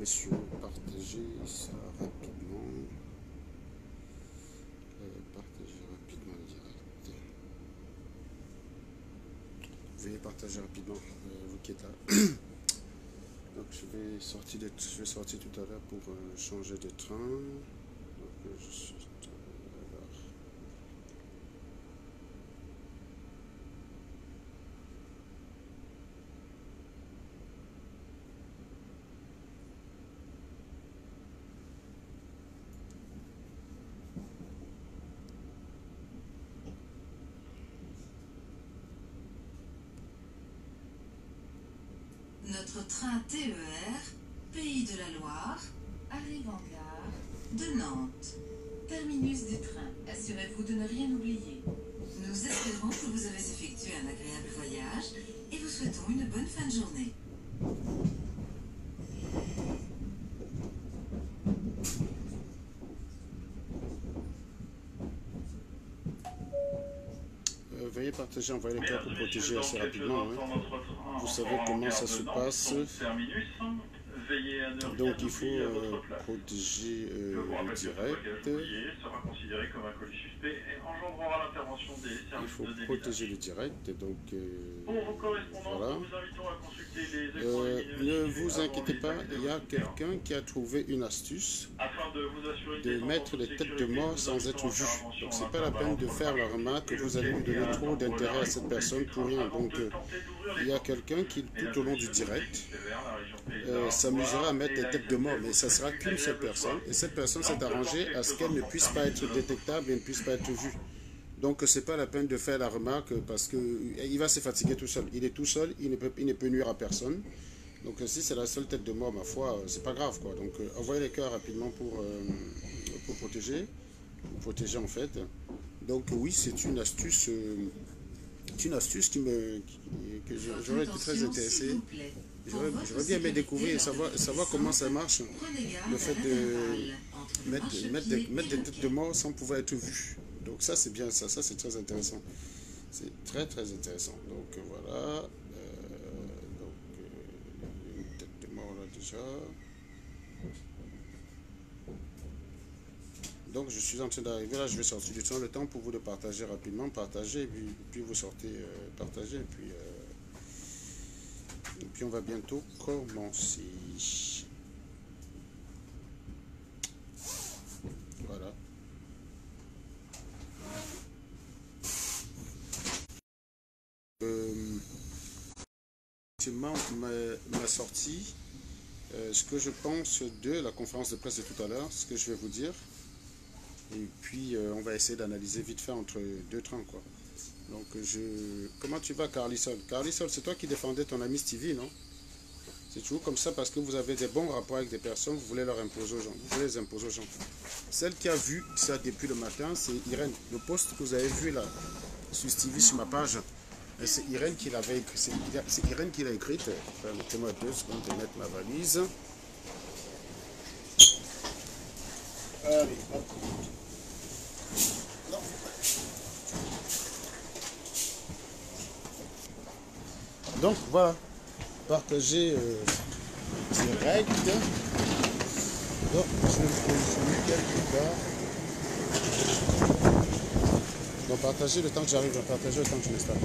messieurs, partagez ça rapidement. Partagez rapidement le direct. Veuillez partager rapidement, vous qui êtes là. Donc je vais sortir tout à l'heure pour changer de train. Donc je suis Notre train TER, Pays de la Loire, arrive en gare de Nantes. Terminus du train, assurez-vous de ne rien oublier. Nous espérons que vous avez effectué un agréable voyage et vous souhaitons une bonne fin de journée. Veuillez partager, envoyer les cœurs pour protéger assez rapidement. Hein. Vous savez comment ça se passe. Donc il faut protéger le direct. Il faut protéger le direct. Donc voilà. Ne vous inquiétez pas, il y a quelqu'un qui a trouvé une astuce de mettre les têtes de mort sans être vu. Donc c'est pas la peine de faire la remarque que vous allez lui donner trop d'intérêt à cette personne pour rien. Donc il y a quelqu'un qui tout au long du direct s'amusera à mettre des têtes de mort, mais ça sera qu'une seule personne, et cette personne s'est arrangée à ce qu'elle ne puisse pas être détectable et ne puisse pas être vue. Donc c'est pas la peine de faire la remarque parce qu'il va se fatiguer tout seul. Il est tout seul, il ne peut nuire à personne. Donc si c'est la seule tête de mort, ma foi, c'est pas grave quoi. Donc envoyez les cœurs rapidement pour protéger, en fait. Donc oui, c'est une astuce que j'aurais été très intéressé. J'aurais bien aimé découvrir et savoir comment ça marche, le fait de mettre des têtes de mort sans pouvoir être vu. Donc ça c'est bien, ça c'est très intéressant. C'est très très intéressant. Donc voilà. Une tête de mort là déjà. Donc je suis en train d'arriver là, je vais sortir du train. Le temps pour vous de partager rapidement, partager, et puis vous sortez, partager, et puis on va bientôt commencer. Voilà. Ma sortie, ce que je pense de la conférence de presse de tout à l'heure, ce que je vais vous dire. Et puis on va essayer d'analyser vite fait entre deux trains quoi. Donc comment tu vas Carlisol? Carlisol, c'est toi qui défendais ton ami Stevie, non? C'est toujours comme ça parce que vous avez des bons rapports avec des personnes, vous voulez leur imposer aux gens, vous voulez les imposer aux gens. Celle qui a vu ça depuis le matin, c'est Irène. Le post que vous avez vu là sur Stevie sur ma page, c'est Irène qui l'avait écrit. C'est Irène qui l'a écrite. Permettez-moi 2 secondes de mettre ma valise. Allez, hop. Donc voilà, partager direct. Donc je vais me positionner quelque part. Donc partager le temps que j'arrive, partager le temps que je m'installe.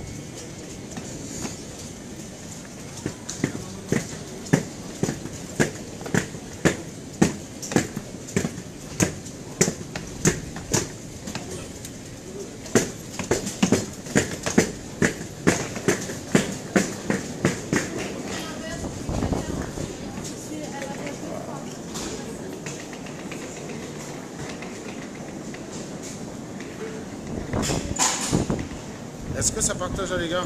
Est-ce que ça partage les gars?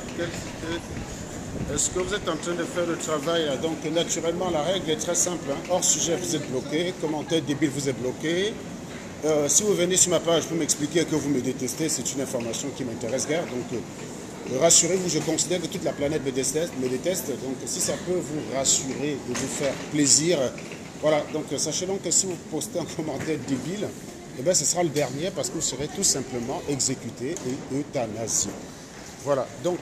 Est-ce que vous êtes en train de faire le travail là? Donc naturellement la règle est très simple. Hein. Hors sujet vous êtes bloqué, commentaire débile vous êtes bloqué. Si vous venez sur ma page pour m'expliquer que vous me détestez, c'est une information qui m'intéresse guère. Donc rassurez-vous, je considère que toute la planète me déteste. Donc si ça peut vous rassurer et vous faire plaisir, voilà. Donc sachez donc que si vous postez un commentaire débile, eh bien, ce sera le dernier parce que vous serez tout simplement exécuté et euthanasié. Voilà, donc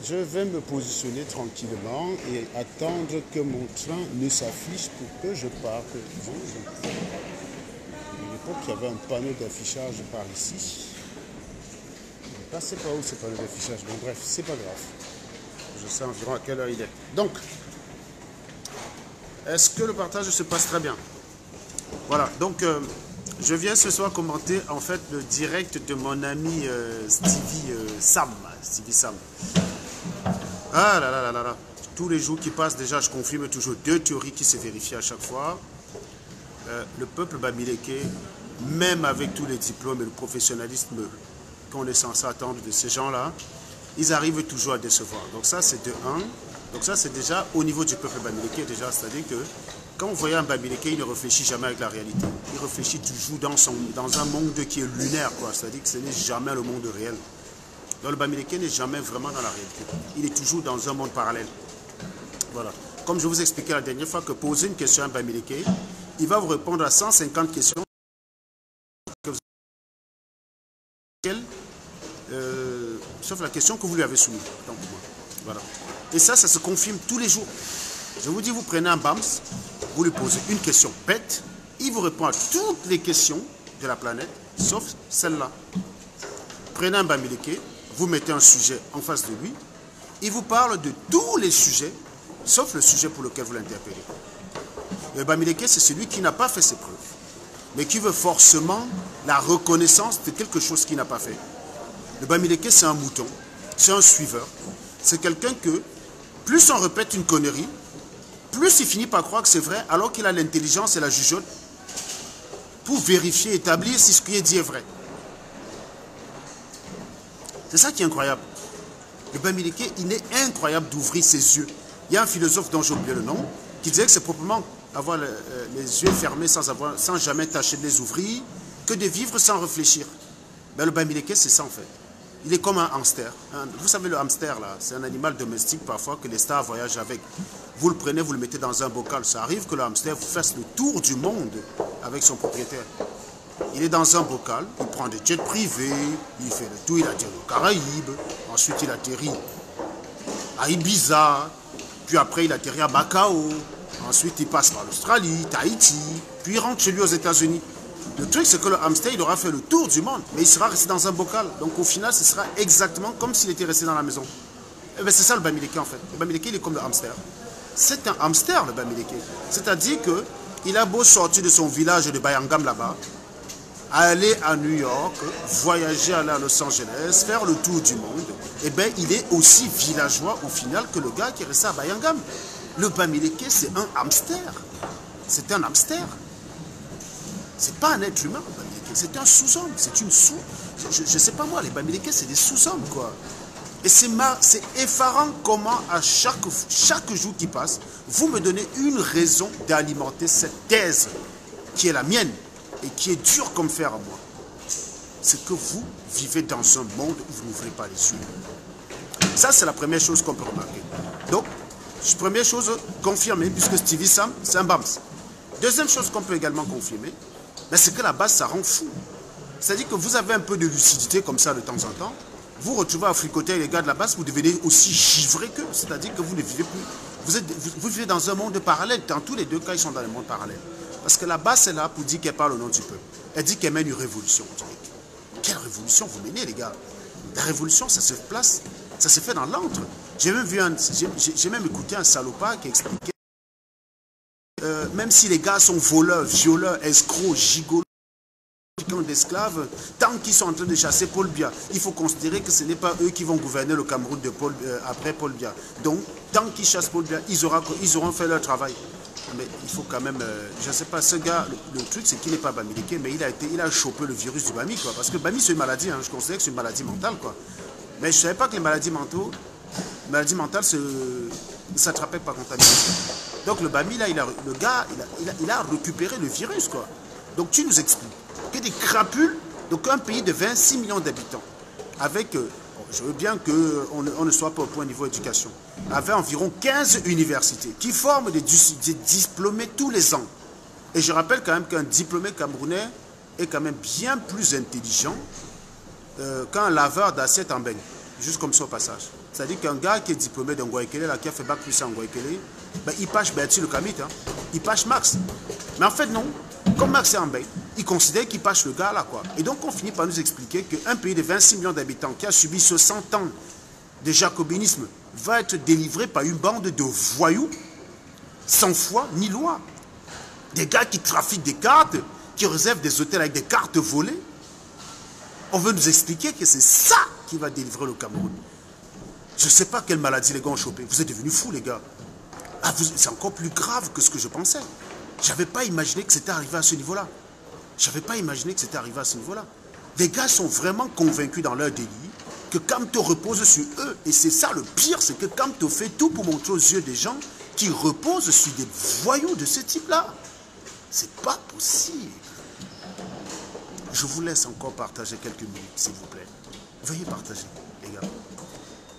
Je vais me positionner tranquillement et attendre que mon train ne s'affiche pour que je parte. À l'époque, il y avait un panneau d'affichage par ici. Je ne sais pas où c'est pas le d'affichage. Bon, bref, c'est pas grave. Je sais environ à quelle heure il est. Donc, est-ce que le partage se passe très bien? Voilà, donc je viens ce soir commenter en fait le direct de mon ami Stevie Sam. Ah là là là là là. Tous les jours qui passent, déjà, je confirme toujours deux théories qui se vérifient à chaque fois. Le peuple bamileke, même avec tous les diplômes et le professionnalisme qu'on est censé attendre de ces gens-là, ils arrivent toujours à décevoir. Donc ça, c'est de 1. Donc ça, c'est déjà au niveau du peuple bamileke, déjà, c'est-à-dire que quand vous voyez un bamileke, il ne réfléchit jamais avec la réalité. Il réfléchit toujours dans un monde qui est lunaire, quoi. C'est-à-dire que ce n'est jamais le monde réel. Donc le bamileke n'est jamais vraiment dans la réalité. Il est toujours dans un monde parallèle. Voilà. Comme je vous expliquais la dernière fois que poser une question à un bamileke, il va vous répondre à 150 questions sauf la question que vous lui avez soumise. Donc, voilà. Et ça se confirme tous les jours. Je vous dis, vous prenez un BAMS, vous lui posez une question bête, il vous répond à toutes les questions de la planète, sauf celle-là. Prenez un bamileke, vous mettez un sujet en face de lui, il vous parle de tous les sujets, sauf le sujet pour lequel vous l'interpellez. Le bamileke, c'est celui qui n'a pas fait ses preuves, mais qui veut forcément la reconnaissance de quelque chose qu'il n'a pas fait. Le bamileke, c'est un mouton, c'est un suiveur, c'est quelqu'un que, plus on répète une connerie, plus il finit par croire que c'est vrai, alors qu'il a l'intelligence et la jugeote pour vérifier, établir si ce qui est dit est vrai. C'est ça qui est incroyable. Le bamileke, il est incroyable d'ouvrir ses yeux. Il y a un philosophe dont j'ai oublié le nom, qui disait que c'est proprement avoir les yeux fermés sans jamais tâcher de les ouvrir, que de vivre sans réfléchir. Ben, le bamileke, c'est ça en fait. Il est comme un hamster. Vous savez, le hamster, là, c'est un animal domestique parfois que les stars voyagent avec. Vous le prenez, vous le mettez dans un bocal. Ça arrive que le hamster vous fasse le tour du monde avec son propriétaire. Il est dans un bocal, il prend des jets privés, il fait le tour, il atterrit aux Caraïbes, ensuite il atterrit à Ibiza, puis après il atterrit à Macao, ensuite il passe par l'Australie, Tahiti, puis il rentre chez lui aux États-Unis. Le truc, c'est que le hamster, il aura fait le tour du monde, mais il sera resté dans un bocal. Donc au final, ce sera exactement comme s'il était resté dans la maison. Et bien c'est ça le bamileke en fait. Le bamileke, il est comme le hamster. C'est un hamster le bamileke. C'est-à-dire qu'il a beau sortir de son village de Bayangam là-bas, aller à New York, voyager, aller à Los Angeles, faire le tour du monde, et bien il est aussi villageois au final que le gars qui est resté à Bayangam. Le bamileke, c'est un hamster. C'est un hamster. C'est pas un être humain, le bamileke. C'est un sous-homme. C'est une sous... Je sais pas moi, les bamileke, c'est des sous-hommes, quoi. Et c'est effarant comment à chaque jour qui passe, vous me donnez une raison d'alimenter cette thèse qui est la mienne et qui est dure comme fer à moi. C'est que vous vivez dans un monde où vous n'ouvrez pas les yeux. Ça, c'est la première chose qu'on peut remarquer. Donc, première chose confirmée, puisque Stevie Sam, c'est un BAMS. Deuxième chose qu'on peut également confirmer, c'est que la base, ça rend fou. C'est-à-dire que vous avez un peu de lucidité comme ça de temps en temps, vous retrouvez à fricoter avec les gars de la base, vous devenez aussi givré qu'eux. C'est-à-dire que vous ne vivez plus. Vous vivez dans un monde parallèle. Dans tous les deux cas, ils sont dans le monde parallèle. Parce que la base est là pour dire qu'elle parle au nom du peuple. Elle dit qu'elle mène une révolution. Quelle révolution vous menez, les gars? La révolution, ça se place, ça se fait dans l'antre. J'ai même écouté un salopard qui expliquait même si les gars sont voleurs, violeurs, escrocs, gigolos, d'esclaves, tant qu'ils sont en train de chasser Paul Biya, il faut considérer que ce n'est pas eux qui vont gouverner le Cameroun après Paul Biya. Donc, tant qu'ils chassent Paul Biya, ils auront fait leur travail. Mais il faut quand même, je ne sais pas, ce gars, le truc c'est qu'il n'est pas bamileke, mais il a chopé le virus du Bami, quoi. Parce que Bami c'est une maladie, hein, je considère que c'est une maladie mentale, quoi. Mais je ne savais pas que les maladies mentales ne s'attrapaient pas contamination. Donc le Bami, là, le gars, il a récupéré le virus, quoi. Donc tu nous expliques que des crapules, donc un pays de 26 millions d'habitants, avec, je veux bien qu'on ne soit pas au point niveau éducation, avait environ 15 universités qui forment des diplômés tous les ans. Et je rappelle quand même qu'un diplômé camerounais est quand même bien plus intelligent qu'un laveur d'assiette en beigne, juste comme ça au passage. C'est-à-dire qu'un gars qui est diplômé d'un Ngoïkele, qui a fait bac plus en Ngoïkele, ben, il pâche Bertie le Kamit, hein. Il pâche Max. Mais en fait, non. Comme Max est en bain, il considère qu'il pâche le gars là, quoi. Et donc, on finit par nous expliquer qu'un pays de 26 millions d'habitants qui a subi 60 ans de jacobinisme va être délivré par une bande de voyous sans foi ni loi. Des gars qui trafiquent des cartes, qui réservent des hôtels avec des cartes volées. On veut nous expliquer que c'est ça qui va délivrer le Cameroun. Je ne sais pas quelle maladie les gars ont chopé. Vous êtes devenus fous, les gars. Ah, c'est encore plus grave que ce que je pensais. Je n'avais pas imaginé que c'était arrivé à ce niveau-là. Je n'avais pas imaginé que c'était arrivé à ce niveau-là. Les gars sont vraiment convaincus dans leur délit que Kamto repose sur eux. Et c'est ça le pire, c'est que Kamto fait tout pour montrer aux yeux des gens qui reposent sur des voyous de ce type-là. C'est pas possible. Je vous laisse encore partager quelques minutes, s'il vous plaît. Veuillez partager, les gars.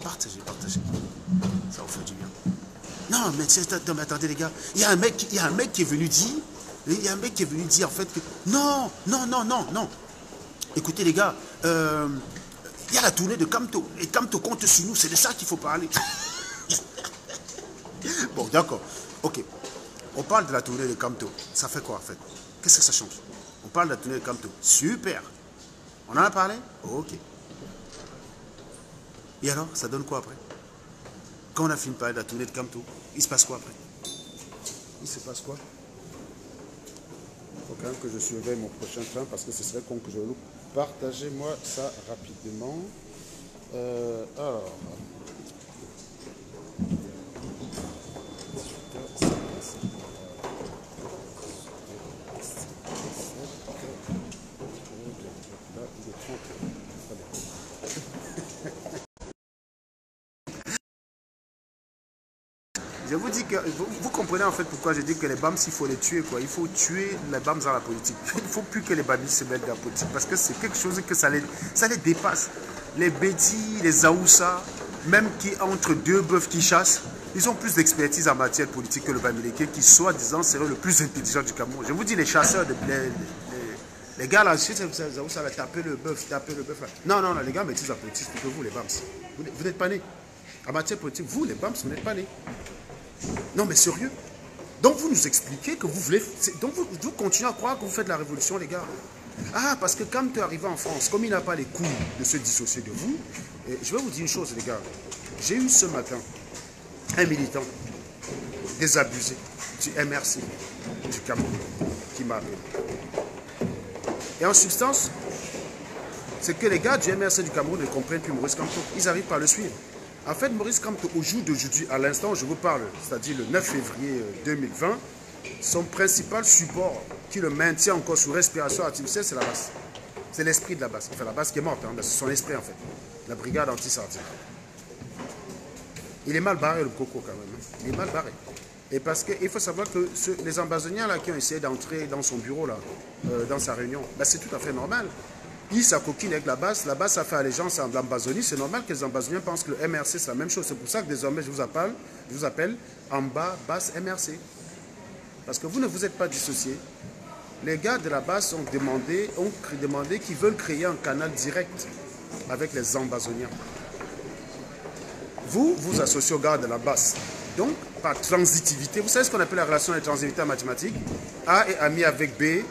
Partagez, partagez. Ça vous fait du bien. Non, mais attendez, les gars. Il y a un mec qui est venu dire. Il y a un mec qui est venu dire, en fait, que... Non. Écoutez, les gars, il y a la tournée de Kamto. Et Kamto compte sur nous. C'est de ça qu'il faut parler. Bon, d'accord. Ok. On parle de la tournée de Kamto. Ça fait quoi, en fait? Qu'est-ce que ça change? On parle de la tournée de Kamto. Super. On en a parlé? Ok. Et alors, ça donne quoi après? Quand on a fini de parler de la tournée de Kamto, il se passe quoi après? Il se passe quoi? Il faut quand même que je surveille mon prochain train parce que ce serait con que je le loupe. Partagez-moi ça rapidement. Alors... Je vous dis que, vous comprenez en fait pourquoi je dis que les BAMS, il faut les tuer, quoi. Il faut tuer les BAMS dans la politique. Il ne faut plus que les BAMIS se mettent dans la politique parce que c'est quelque chose que ça les dépasse. Les Bédis, les Aoussa, même qui entre deux bœufs qui chassent, ils ont plus d'expertise en matière politique que le Bamileke qui, soi-disant, serait le plus intelligent du Cameroun. Je vous dis, les chasseurs, les gars là, les Aoussa, taper le bœuf. Non, les gars maîtrisent la politique plus que vous, les BAMS. Vous n'êtes pas nés. En matière politique, vous, les BAMS, vous n'êtes pas nés. Non, mais sérieux. Donc, vous nous expliquez que vous voulez... Donc, vous continuez à croire que vous faites la révolution, les gars. Ah, parce que quand tu es arrivé en France, comme il n'a pas les couilles de se dissocier de vous, je vais vous dire une chose, les gars. J'ai eu ce matin un militant désabusé du MRC du Cameroun qui m'a appelé. Et en substance, c'est que les gars du MRC du Cameroun ne comprennent plus Maurice Kamto. Ils arrivent pas à le suivre. En fait, Maurice Kamto, au jour d'aujourd'hui, à l'instant où je vous parle, c'est-à-dire le 9 février 2020, son principal support qui le maintient encore sous respiration artificielle, c'est la base. C'est l'esprit de la base. Enfin, la base qui est morte, hein, c'est son esprit en fait. La brigade anti-sardine. Il est mal barré le coco quand même. Hein. Il est mal barré. Et parce qu'il faut savoir que les ambazoniens là, qui ont essayé d'entrer dans son bureau, là, dans sa réunion, ben, c'est tout à fait normal. Il s'acoquine avec la base a fait allégeance à l'Ambazonie. C'est normal que les ambazoniens pensent que le MRC c'est la même chose. C'est pour ça que désormais je vous appelle Amba Basse MRC. Parce que vous ne vous êtes pas dissociés. Les gars de la base ont demandé qu'ils veulent créer un canal direct avec les ambazoniens. Vous vous associez aux gars de la base. Donc, par transitivité, vous savez ce qu'on appelle la relation de transitivité en mathématiques? A est ami avec B,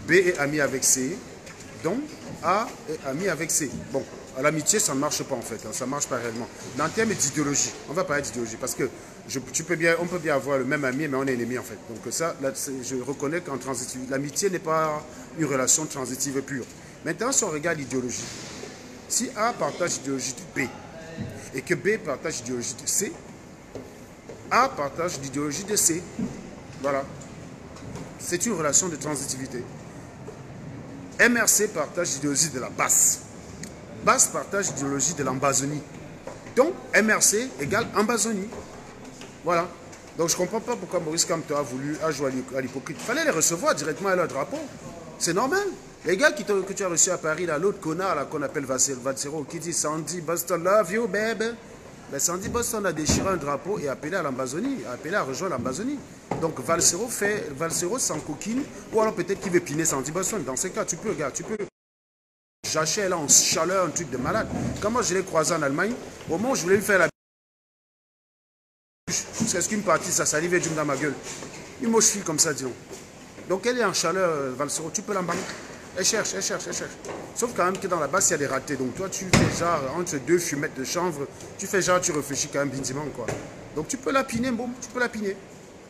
B est ami avec C. Donc, A est ami avec C. Bon, à l'amitié, ça ne marche pas en fait. Hein, ça ne marche pas réellement. Mais en termes d'idéologie, on va parler d'idéologie parce que on peut bien avoir le même ami, mais on est ennemi en fait. Donc ça, là, je reconnais qu'en transitivité, l'amitié n'est pas une relation transitive pure. Maintenant, si on regarde l'idéologie, si A partage l'idéologie de B et que B partage l'idéologie de C, A partage l'idéologie de C. Voilà. C'est une relation de transitivité. MRC partage l'idéologie de la basse. Basse partage l'idéologie de l'Ambazonie. Donc, MRC égale Ambazonie. Voilà. Donc, je ne comprends pas pourquoi Maurice Kamto a voulu jouer à l'hypocrite. Il fallait les recevoir directement à leur drapeau. C'est normal. Les gars que tu as reçus à Paris, l'autre connard qu'on appelle Valsero, qui dit Sandy Boston love you, baby. Mais Sandy Boston a déchiré un drapeau et appelé à l'Ambazonie, appelé à rejoindre l'Ambazonie. Donc Valsero sans coquine, ou alors peut-être qu'il veut piner Sandy Boston. Dans ces cas, tu peux, gars, tu peux. J'achète là en chaleur un truc de malade. Comment je l'ai croisé en Allemagne, au moment où je voulais lui faire la jusqu'à ce qu'une partie de sa salive est dans ma gueule. Une moche fille comme ça, disons. Donc elle est en chaleur, Valsero, tu peux l'embarquer. Elle cherche, elle cherche, elle cherche. Sauf quand même que dans la base, il y a des ratés. Donc toi, tu fais genre, entre deux fumettes de chanvre, tu fais genre, tu réfléchis quand même bindiment, quoi. Donc tu peux la piner, bon, tu peux la piner.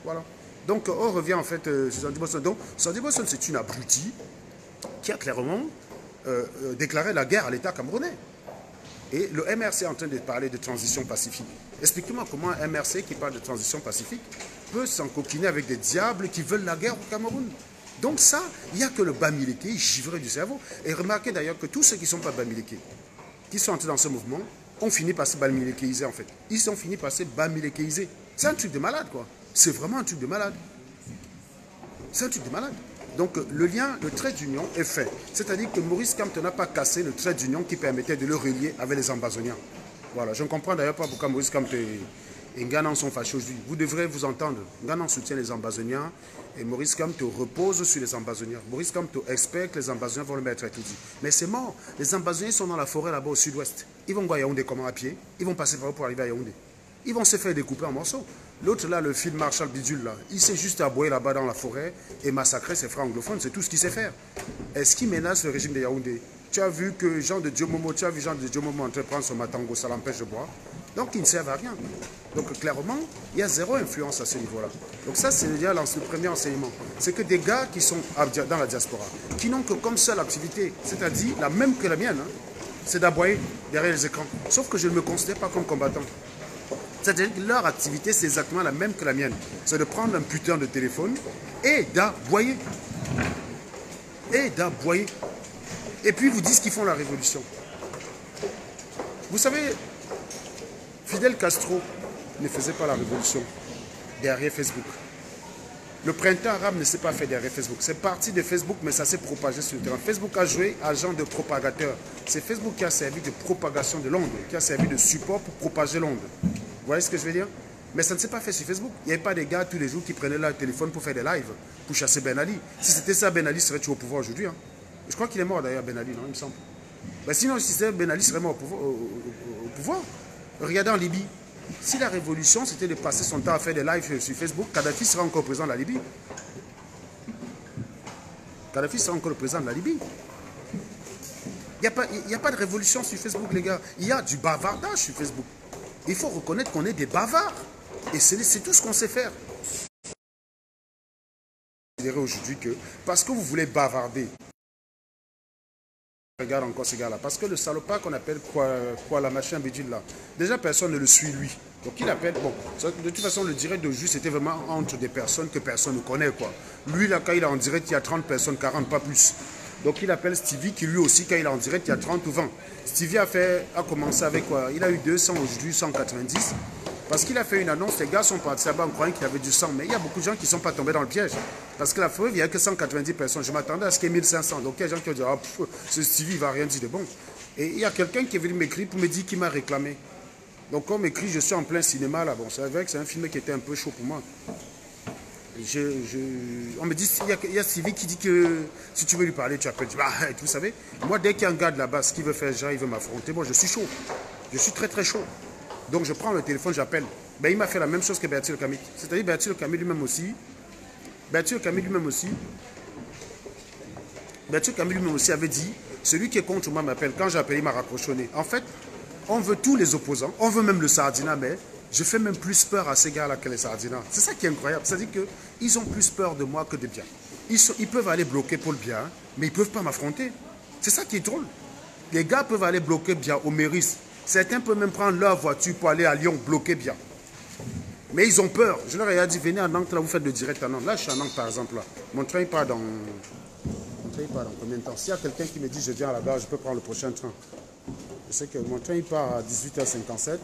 Voilà. Donc on revient en fait sur Sandy Boston. Donc Sandy Boston, c'est une abrutie qui a clairement déclaré la guerre à l'État camerounais. Et le MRC est en train de parler de transition pacifique. Expliquez-moi comment un MRC qui parle de transition pacifique peut s'encoquiner avec des diables qui veulent la guerre au Cameroun. Donc ça, il n'y a que le Bamileke, givré du cerveau. Et remarquez d'ailleurs que tous ceux qui ne sont pas Bamileke, qui sont entrés dans ce mouvement, ont fini par se bamilékéiser en fait. Ils ont fini par se bamilékéiser. C'est un truc de malade quoi. C'est vraiment un truc de malade. C'est un truc de malade. Donc le lien, le trait d'union est fait. C'est-à-dire que Maurice Kamto n'a pas cassé le trait d'union qui permettait de le relier avec les ambazoniens. Voilà, je ne comprends d'ailleurs pas pourquoi Maurice Kamto et Nganan sont fâchés aujourd'hui. Vous devrez vous entendre. Nganan soutient les ambazoniens et Maurice Kamto repose sur les ambazoniens. Maurice Kamto espère que les ambazoniens vont le mettre à étudier. Mais c'est mort. Les ambazoniens sont dans la forêt là-bas au sud-ouest. Ils vont voir Yaoundé comment à pied. Ils vont passer par où pour arriver à Yaoundé. Ils vont se faire découper en morceaux. L'autre là, le film Marshall Bidule là, il sait juste aboyer là-bas dans la forêt et massacrer ses frères anglophones, c'est tout ce qu'il sait faire. Est-ce qu'il menace le régime de Yaoundé? Tu as vu que Jean de Diomomo, tu as vu Jean de Diomomo entreprendre son matango, ça l'empêche de boire. Donc ils ne servent à rien. Donc clairement, il y a zéro influence à ce niveau-là. Donc ça, c'est le premier enseignement. C'est que des gars qui sont dans la diaspora, qui n'ont que comme seule activité, c'est-à-dire la même que la mienne, hein, c'est d'aboyer derrière les écrans. Sauf que je ne me considère pas comme combattant. C'est-à-dire que leur activité, c'est exactement la même que la mienne. C'est de prendre un putain de téléphone et d'aboyer. Et d'aboyer. Et puis, ils vous disent qu'ils font la révolution. Vous savez, Fidel Castro ne faisait pas la révolution derrière Facebook. Le printemps arabe ne s'est pas fait derrière Facebook. C'est parti de Facebook, mais ça s'est propagé sur le terrain. Facebook a joué agent de propagateur. C'est Facebook qui a servi de propagation de l'onde, qui a servi de support pour propager l'onde. Vous voyez ce que je veux dire? Mais ça ne s'est pas fait sur Facebook. Il n'y avait pas des gars tous les jours qui prenaient leur téléphone pour faire des lives, pour chasser Ben Ali. Si c'était ça, Ben Ali serait toujours au pouvoir aujourd'hui. Hein. Je crois qu'il est mort d'ailleurs, Ben Ali, non, il me semble. Ben, sinon, si c'était Ben Ali serait mort au pouvoir. Regardez en Libye. Si la révolution, c'était de passer son temps à faire des lives sur Facebook, Kadhafi sera encore président de la Libye. Kadhafi sera encore le président de la Libye. Il n'y a pas de révolution sur Facebook, les gars. Il y a du bavardage sur Facebook. Il faut reconnaître qu'on est des bavards. Et c'est tout ce qu'on sait faire. Aujourd'hui que, parce que vous voulez bavarder, regarde encore ce gars-là. Parce que le salopard qu'on appelle quoi la machin bidule là, déjà personne ne le suit lui. Donc il appelle, bon, de toute façon le direct de juste c'était vraiment entre des personnes que personne ne connaît quoi. Lui là quand il est en direct il y a 30 personnes, 40 pas plus. Donc il appelle Stevie qui lui aussi quand il est en direct il y a 30 ou 20. Stevie a commencé avec quoi? Il a eu 200 aujourd'hui, 190. Parce qu'il a fait une annonce, les gars sont partis là-bas en croyant qu'il y avait du sang. Mais il y a beaucoup de gens qui ne sont pas tombés dans le piège. Parce que la preuve, il n'y a que 190 personnes. Je m'attendais à ce qu'il y ait 1500. Donc il y a des gens qui ont dit, ah, ce Stevie, il ne va rien dire de bon. Et il y a quelqu'un qui est venu m'écrire pour me dire qu'il m'a réclamé. Donc quand on m'écrit, je suis en plein cinéma là. Bon, c'est vrai que c'est un film qui était un peu chaud pour moi. On me dit, il y a Stevie qui dit que si tu veux lui parler, tu appelles. Bah, vous savez, moi, dès qu'il y a un gars de là-bas, ce qu'il veut faire, genre, il veut m'affronter, moi, je suis chaud. Je suis très, très chaud. Donc, je prends le téléphone, j'appelle. Ben, il m'a fait la même chose que Bertil Kamik. C'est-à-dire, Bertil Kamik lui-même aussi. Bertil Kamik lui-même aussi avait dit, celui qui est contre moi m'appelle. Quand j'ai appelé, il m'a raccrochonné. En fait, on veut tous les opposants. On veut même le Sardina, mais je fais même plus peur à ces gars-là que les Sardina. C'est ça qui est incroyable. C'est-à-dire qu'ils ont plus peur de moi que de bien. Ils peuvent aller bloquer pour le bien, mais ils ne peuvent pas m'affronter. C'est ça qui est drôle. Les gars peuvent aller bloquer bien au Méris. Certains peuvent même prendre leur voiture pour aller à Lyon bloquer bien. Mais ils ont peur. Je leur ai dit, venez à Nantes, là, vous faites le direct à Nantes. Là, je suis à Nantes, par exemple. Là. Mon train part dans combien de temps? S'il y a quelqu'un qui me dit, je viens à la gare, je peux prendre le prochain train. Je sais que mon train, il part à 18h57.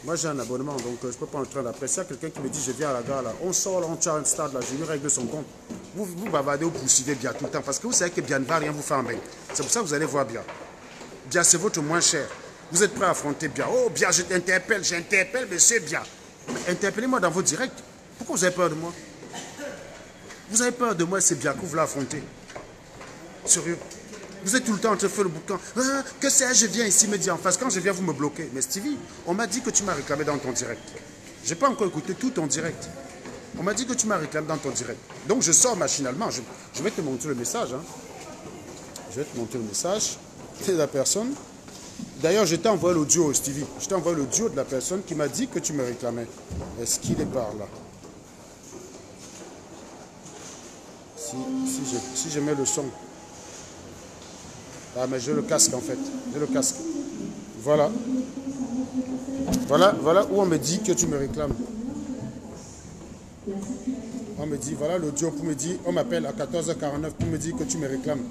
Moi, j'ai un abonnement, donc je peux prendre le train d'après. S'il y a quelqu'un qui me dit, je viens à la gare, là, on sort, là, on tient un stade, là, je lui règle son compte. Vous bavardez ou poursuivez bien tout le temps. Parce que vous savez que bien ne va rien vous faire en bain. C'est pour ça que vous allez voir bien. Bien, c'est votre moins cher. Vous êtes prêt à affronter bien. Oh, bien, j'interpelle, monsieur bien. Interpellez-moi dans vos directs. Pourquoi vous avez peur de moi? Vous avez peur de moi, c'est bien que vous voulez affronter. Sérieux. Vous êtes tout le temps en train de faire le boucan. Ah, que c'est, je viens ici me dire en face. Quand je viens, vous me bloquez. Mais Stevie, on m'a dit que tu m'as réclamé dans ton direct. J'ai pas encore écouté tout ton direct. On m'a dit que tu m'as réclamé dans ton direct. Donc je sors machinalement. Je vais te montrer le message. Hein. Je vais te montrer le message. C'est la personne. D'ailleurs, je t'ai envoyé l'audio, Stevie. Je t'ai envoyé l'audio de la personne qui m'a dit que tu me réclamais. Est-ce qu'il est par là? Si je mets le son. Ah, mais j'ai le casque en fait. J'ai le casque. Voilà. Voilà où on me dit que tu me réclames. On me dit, voilà l'audio pour me dire, on m'appelle à 14h49 pour me dire que tu me réclames.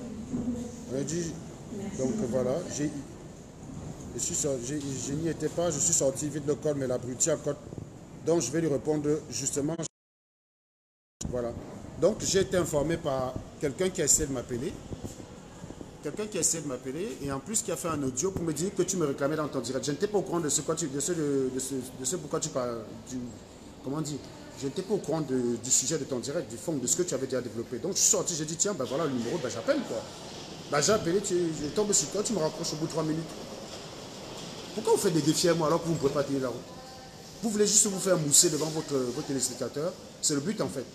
On me dit, donc voilà, je n'y étais pas, je suis sorti vite le code, mais l'abruti à code. Donc je vais lui répondre justement. Voilà. Donc j'ai été informé par quelqu'un qui a essayé de m'appeler. Quelqu'un qui a essayé de m'appeler et en plus qui a fait un audio pour me dire que tu me réclamais dans ton direct. Je n'étais pas au courant de ce pourquoi tu parles. Comment dire? Je n'étais pas au courant du sujet de ton direct, du fond, de ce que tu avais déjà développé. Donc je suis sorti, j'ai dit tiens, ben voilà le numéro, ben j'appelle quoi. Ben j'ai appelé, je tombe sur toi, tu me raccroches au bout de 3 minutes. Pourquoi vous faites des défis à moi alors que vous ne pouvez pas tenir la route? Vous voulez juste vous faire mousser devant votre téléspectateur. C'est le but en fait.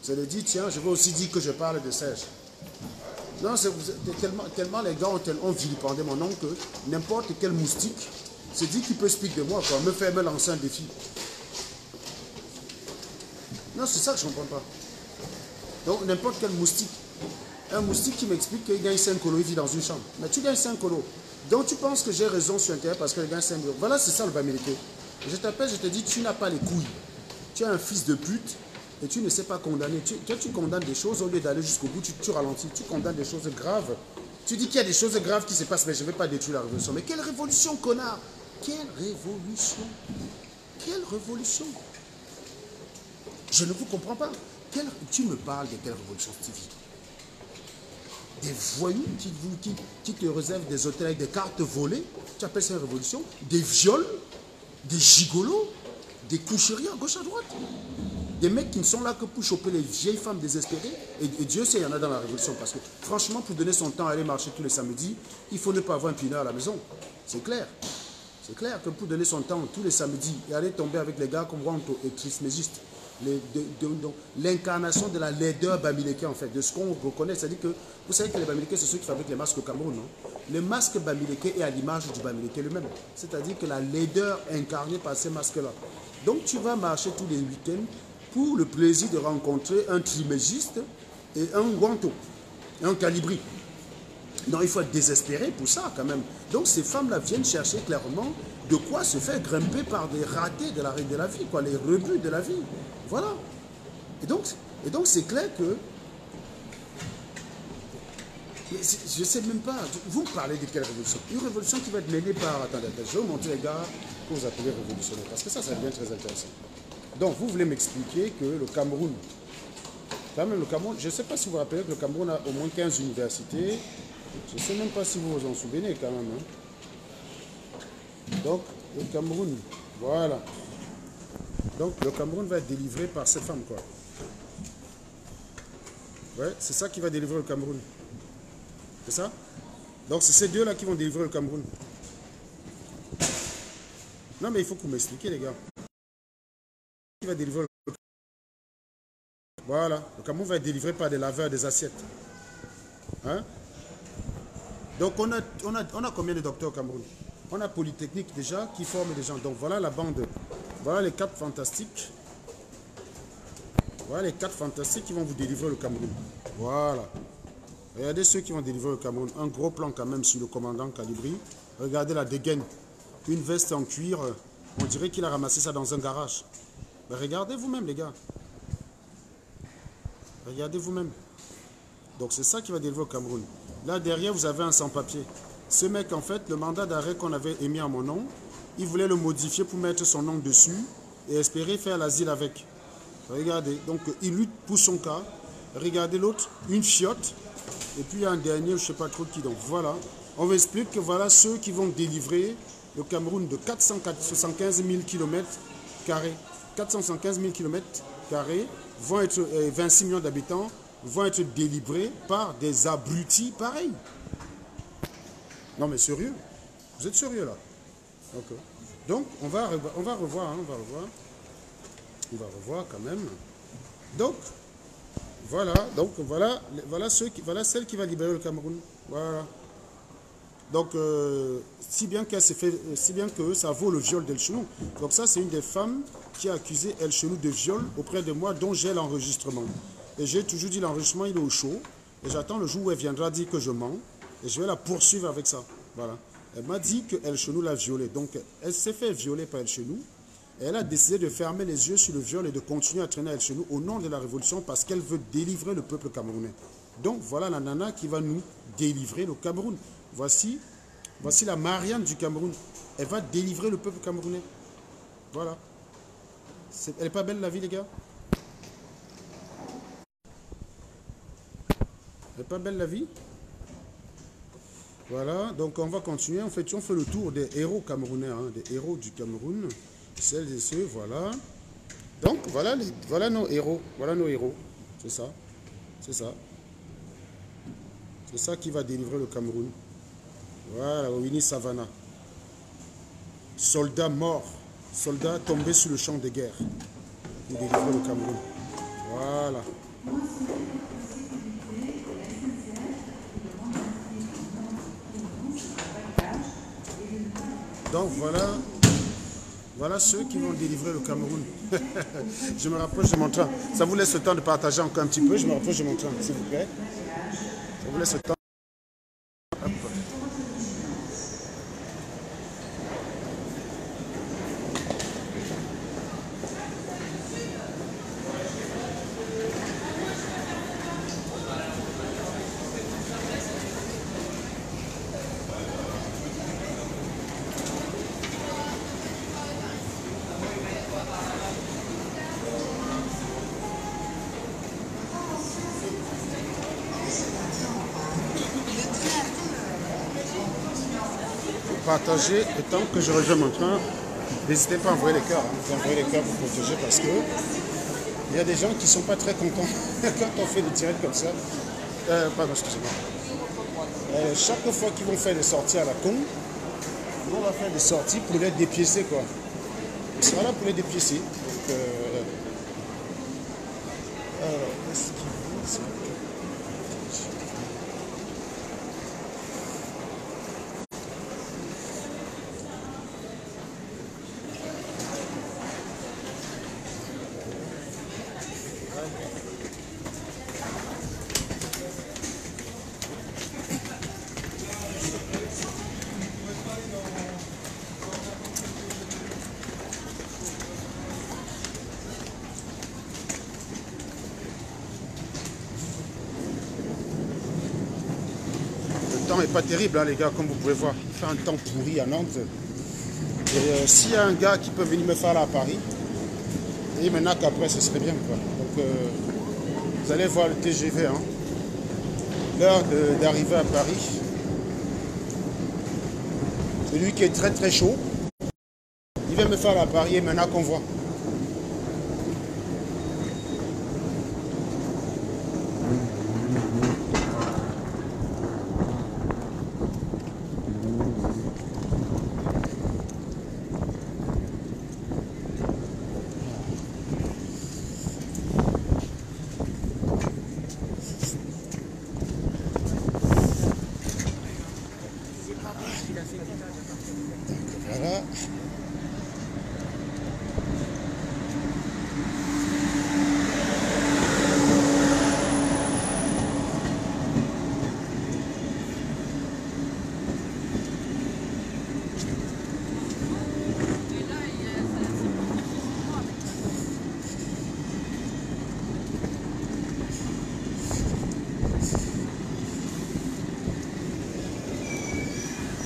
C'est de dire tiens, je veux aussi dire que je parle de Serge. Non, tellement les gars ont vilipendé mon nom que n'importe quel moustique se dit qu'il peut speak de moi, quoi, me lancer un défi. Non, c'est ça que je ne comprends pas. Donc, n'importe quel moustique. Un moustique qui m'explique qu'il gagne 5 colos, il vit dans une chambre. Mais tu gagnes 5 colos. Donc, tu penses que j'ai raison sur Internet parce qu'il gagne 5 colos. Voilà, c'est ça le Bamileke. Je t'appelle, je te dis, tu n'as pas les couilles. Tu es un fils de pute. Et tu ne sais pas condamner. Tu condamnes des choses au lieu d'aller jusqu'au bout, tu ralentis. Tu condamnes des choses graves. Tu dis qu'il y a des choses graves qui se passent, mais je ne vais pas détruire la révolution. Mais quelle révolution, connard? Quelle révolution? Quelle révolution? Je ne vous comprends pas. Tu me parles de quelle révolution, Stevie? Des voyous qui te réservent des hôtels avec des cartes volées? Tu appelles ça une révolution? Des viols? Des gigolos? Des coucheries à gauche à droite? Des mecs qui ne sont là que pour choper les vieilles femmes désespérées. Et Dieu sait, il y en a dans la révolution. Parce que franchement, pour donner son temps à aller marcher tous les samedis, il faut ne pas avoir un pinard à la maison. C'est clair. C'est clair que pour donner son temps tous les samedis et aller tomber avec les gars comme Wanto et Trismégiste, l'incarnation de la laideur Bamileke en fait, de ce qu'on reconnaît. C'est-à-dire que vous savez que les Bamileke, c'est ceux qui fabriquent les masques au Cameroun, non? Le masque Bamileke est à l'image du Bamileke lui-même. C'est-à-dire que la laideur incarnée par ces masques-là. Donc tu vas marcher tous les week-ends pour le plaisir de rencontrer un trimégiste et un Wanto, un Calibri. Non, il faut être désespéré pour ça quand même. Donc ces femmes-là viennent chercher clairement de quoi se faire grimper par des ratés de la vie, quoi, les rebuts de la vie. Voilà. Et donc c'est clair que... Je ne sais même pas, vous me parlez de quelle révolution? Une révolution qui va être menée par... Attendez, je vais vous montrer les gars que vous appelez révolutionnaires, parce que ça devient très intéressant. Donc, vous voulez m'expliquer que le Cameroun, quand même le Cameroun, je ne sais pas si vous vous rappelez que le Cameroun a au moins 15 universités. Je ne sais même pas si vous vous en souvenez quand même. Hein. Donc, le Cameroun, voilà. Donc, le Cameroun va être délivré par cette femme, quoi. Ouais, c'est ça qui va délivrer le Cameroun. C'est ça? Donc, c'est ces deux-là qui vont délivrer le Cameroun. Non, mais il faut que vous m'expliquiez, les gars. Qui va délivrer le Cameroun? Voilà, le Cameroun va être délivré par des laveurs des assiettes. Hein? Donc, on a combien de docteurs au Cameroun? On a Polytechnique déjà qui forme des gens. Donc, voilà la bande. Voilà les 4 fantastiques. Voilà les 4 fantastiques qui vont vous délivrer le Cameroun. Voilà. Regardez ceux qui vont délivrer le Cameroun. Un gros plan quand même sur le commandant Calibri. Regardez la dégaine. Une veste en cuir. On dirait qu'il a ramassé ça dans un garage. Mais regardez vous-même, les gars. Regardez vous-même. Donc, c'est ça qui va délivrer le Cameroun. Là, derrière, vous avez un sans-papier. Ce mec, en fait, le mandat d'arrêt qu'on avait émis à mon nom, il voulait le modifier pour mettre son nom dessus et espérer faire l'asile avec. Regardez. Donc, il lutte pour son cas. Regardez l'autre, une fiotte. Et puis, un dernier, je ne sais pas trop qui. Donc, voilà. On vous explique que voilà ceux qui vont délivrer le Cameroun de 475 000 km². 475 000 km², vont être 26 millions d'habitants, vont être délivrés par des abrutis pareils. Non mais sérieux? Vous êtes sérieux là? Okay. Donc on va revoir, hein, on va revoir. On va revoir quand même. Donc, voilà, voilà celle qui va libérer le Cameroun. Voilà. Donc, si bien que ça vaut le viol d'El Chenou. Donc ça, c'est une des femmes qui a accusé El Chenou de viol auprès de moi, dont j'ai l'enregistrement. Et j'ai toujours dit l'enregistrement, il est au chaud. Et j'attends le jour où elle viendra dire que je mens. Et je vais la poursuivre avec ça. Voilà. Elle m'a dit que El Chenou l'a violée. Donc, elle s'est fait violer par El Chenou. Et elle a décidé de fermer les yeux sur le viol et de continuer à traîner El Chenou au nom de la révolution parce qu'elle veut délivrer le peuple camerounais. Donc, voilà la nana qui va nous délivrer le Cameroun. Voici la Marianne du Cameroun. Elle va délivrer le peuple camerounais. Voilà. Elle n'est pas belle la vie, les gars? Elle n'est pas belle la vie? Voilà. Donc on va continuer. On fait le tour des héros camerounais, hein, des héros du Cameroun. Celles et ceux, voilà. Donc voilà nos héros. Voilà nos héros. C'est ça. C'est ça. C'est ça qui va délivrer le Cameroun. Voilà, Winnie Savannah. Soldat mort, soldat tombé sur le champ de guerre pour délivrer le Cameroun. Voilà. Donc voilà ceux qui vont délivrer le Cameroun. Je me rapproche de mon train. Ça vous laisse le temps de partager encore un petit peu. Je me rapproche de mon train, s'il vous plaît. Ça vous laisse le temps. Hop. Partager le temps que je rejoins mon train. N'hésitez pas à envoyer les cœurs. Hein. Envoyer les cœurs pour protéger parce que il y a des gens qui ne sont pas très contents quand on fait des directs comme ça. Pardon, excusez-moi. Chaque fois qu'ils vont faire des sorties à la con, on va faire des sorties pour les dépiécer, quoi. On sera là pour les dépiécer. Donc, alors, est-ce qu'il faut... Le temps n'est pas terrible, hein, les gars, comme vous pouvez voir. Il fait un temps pourri à Nantes. Et s'il y a un gars qui peut venir me faire là à Paris, et maintenant qu'après, ce serait bien, quoi. Donc, vous allez voir le TGV, hein. L'heure d'arriver à Paris. Celui qui est très très chaud, il vient me faire là à Paris et maintenant qu'on voit. Voilà.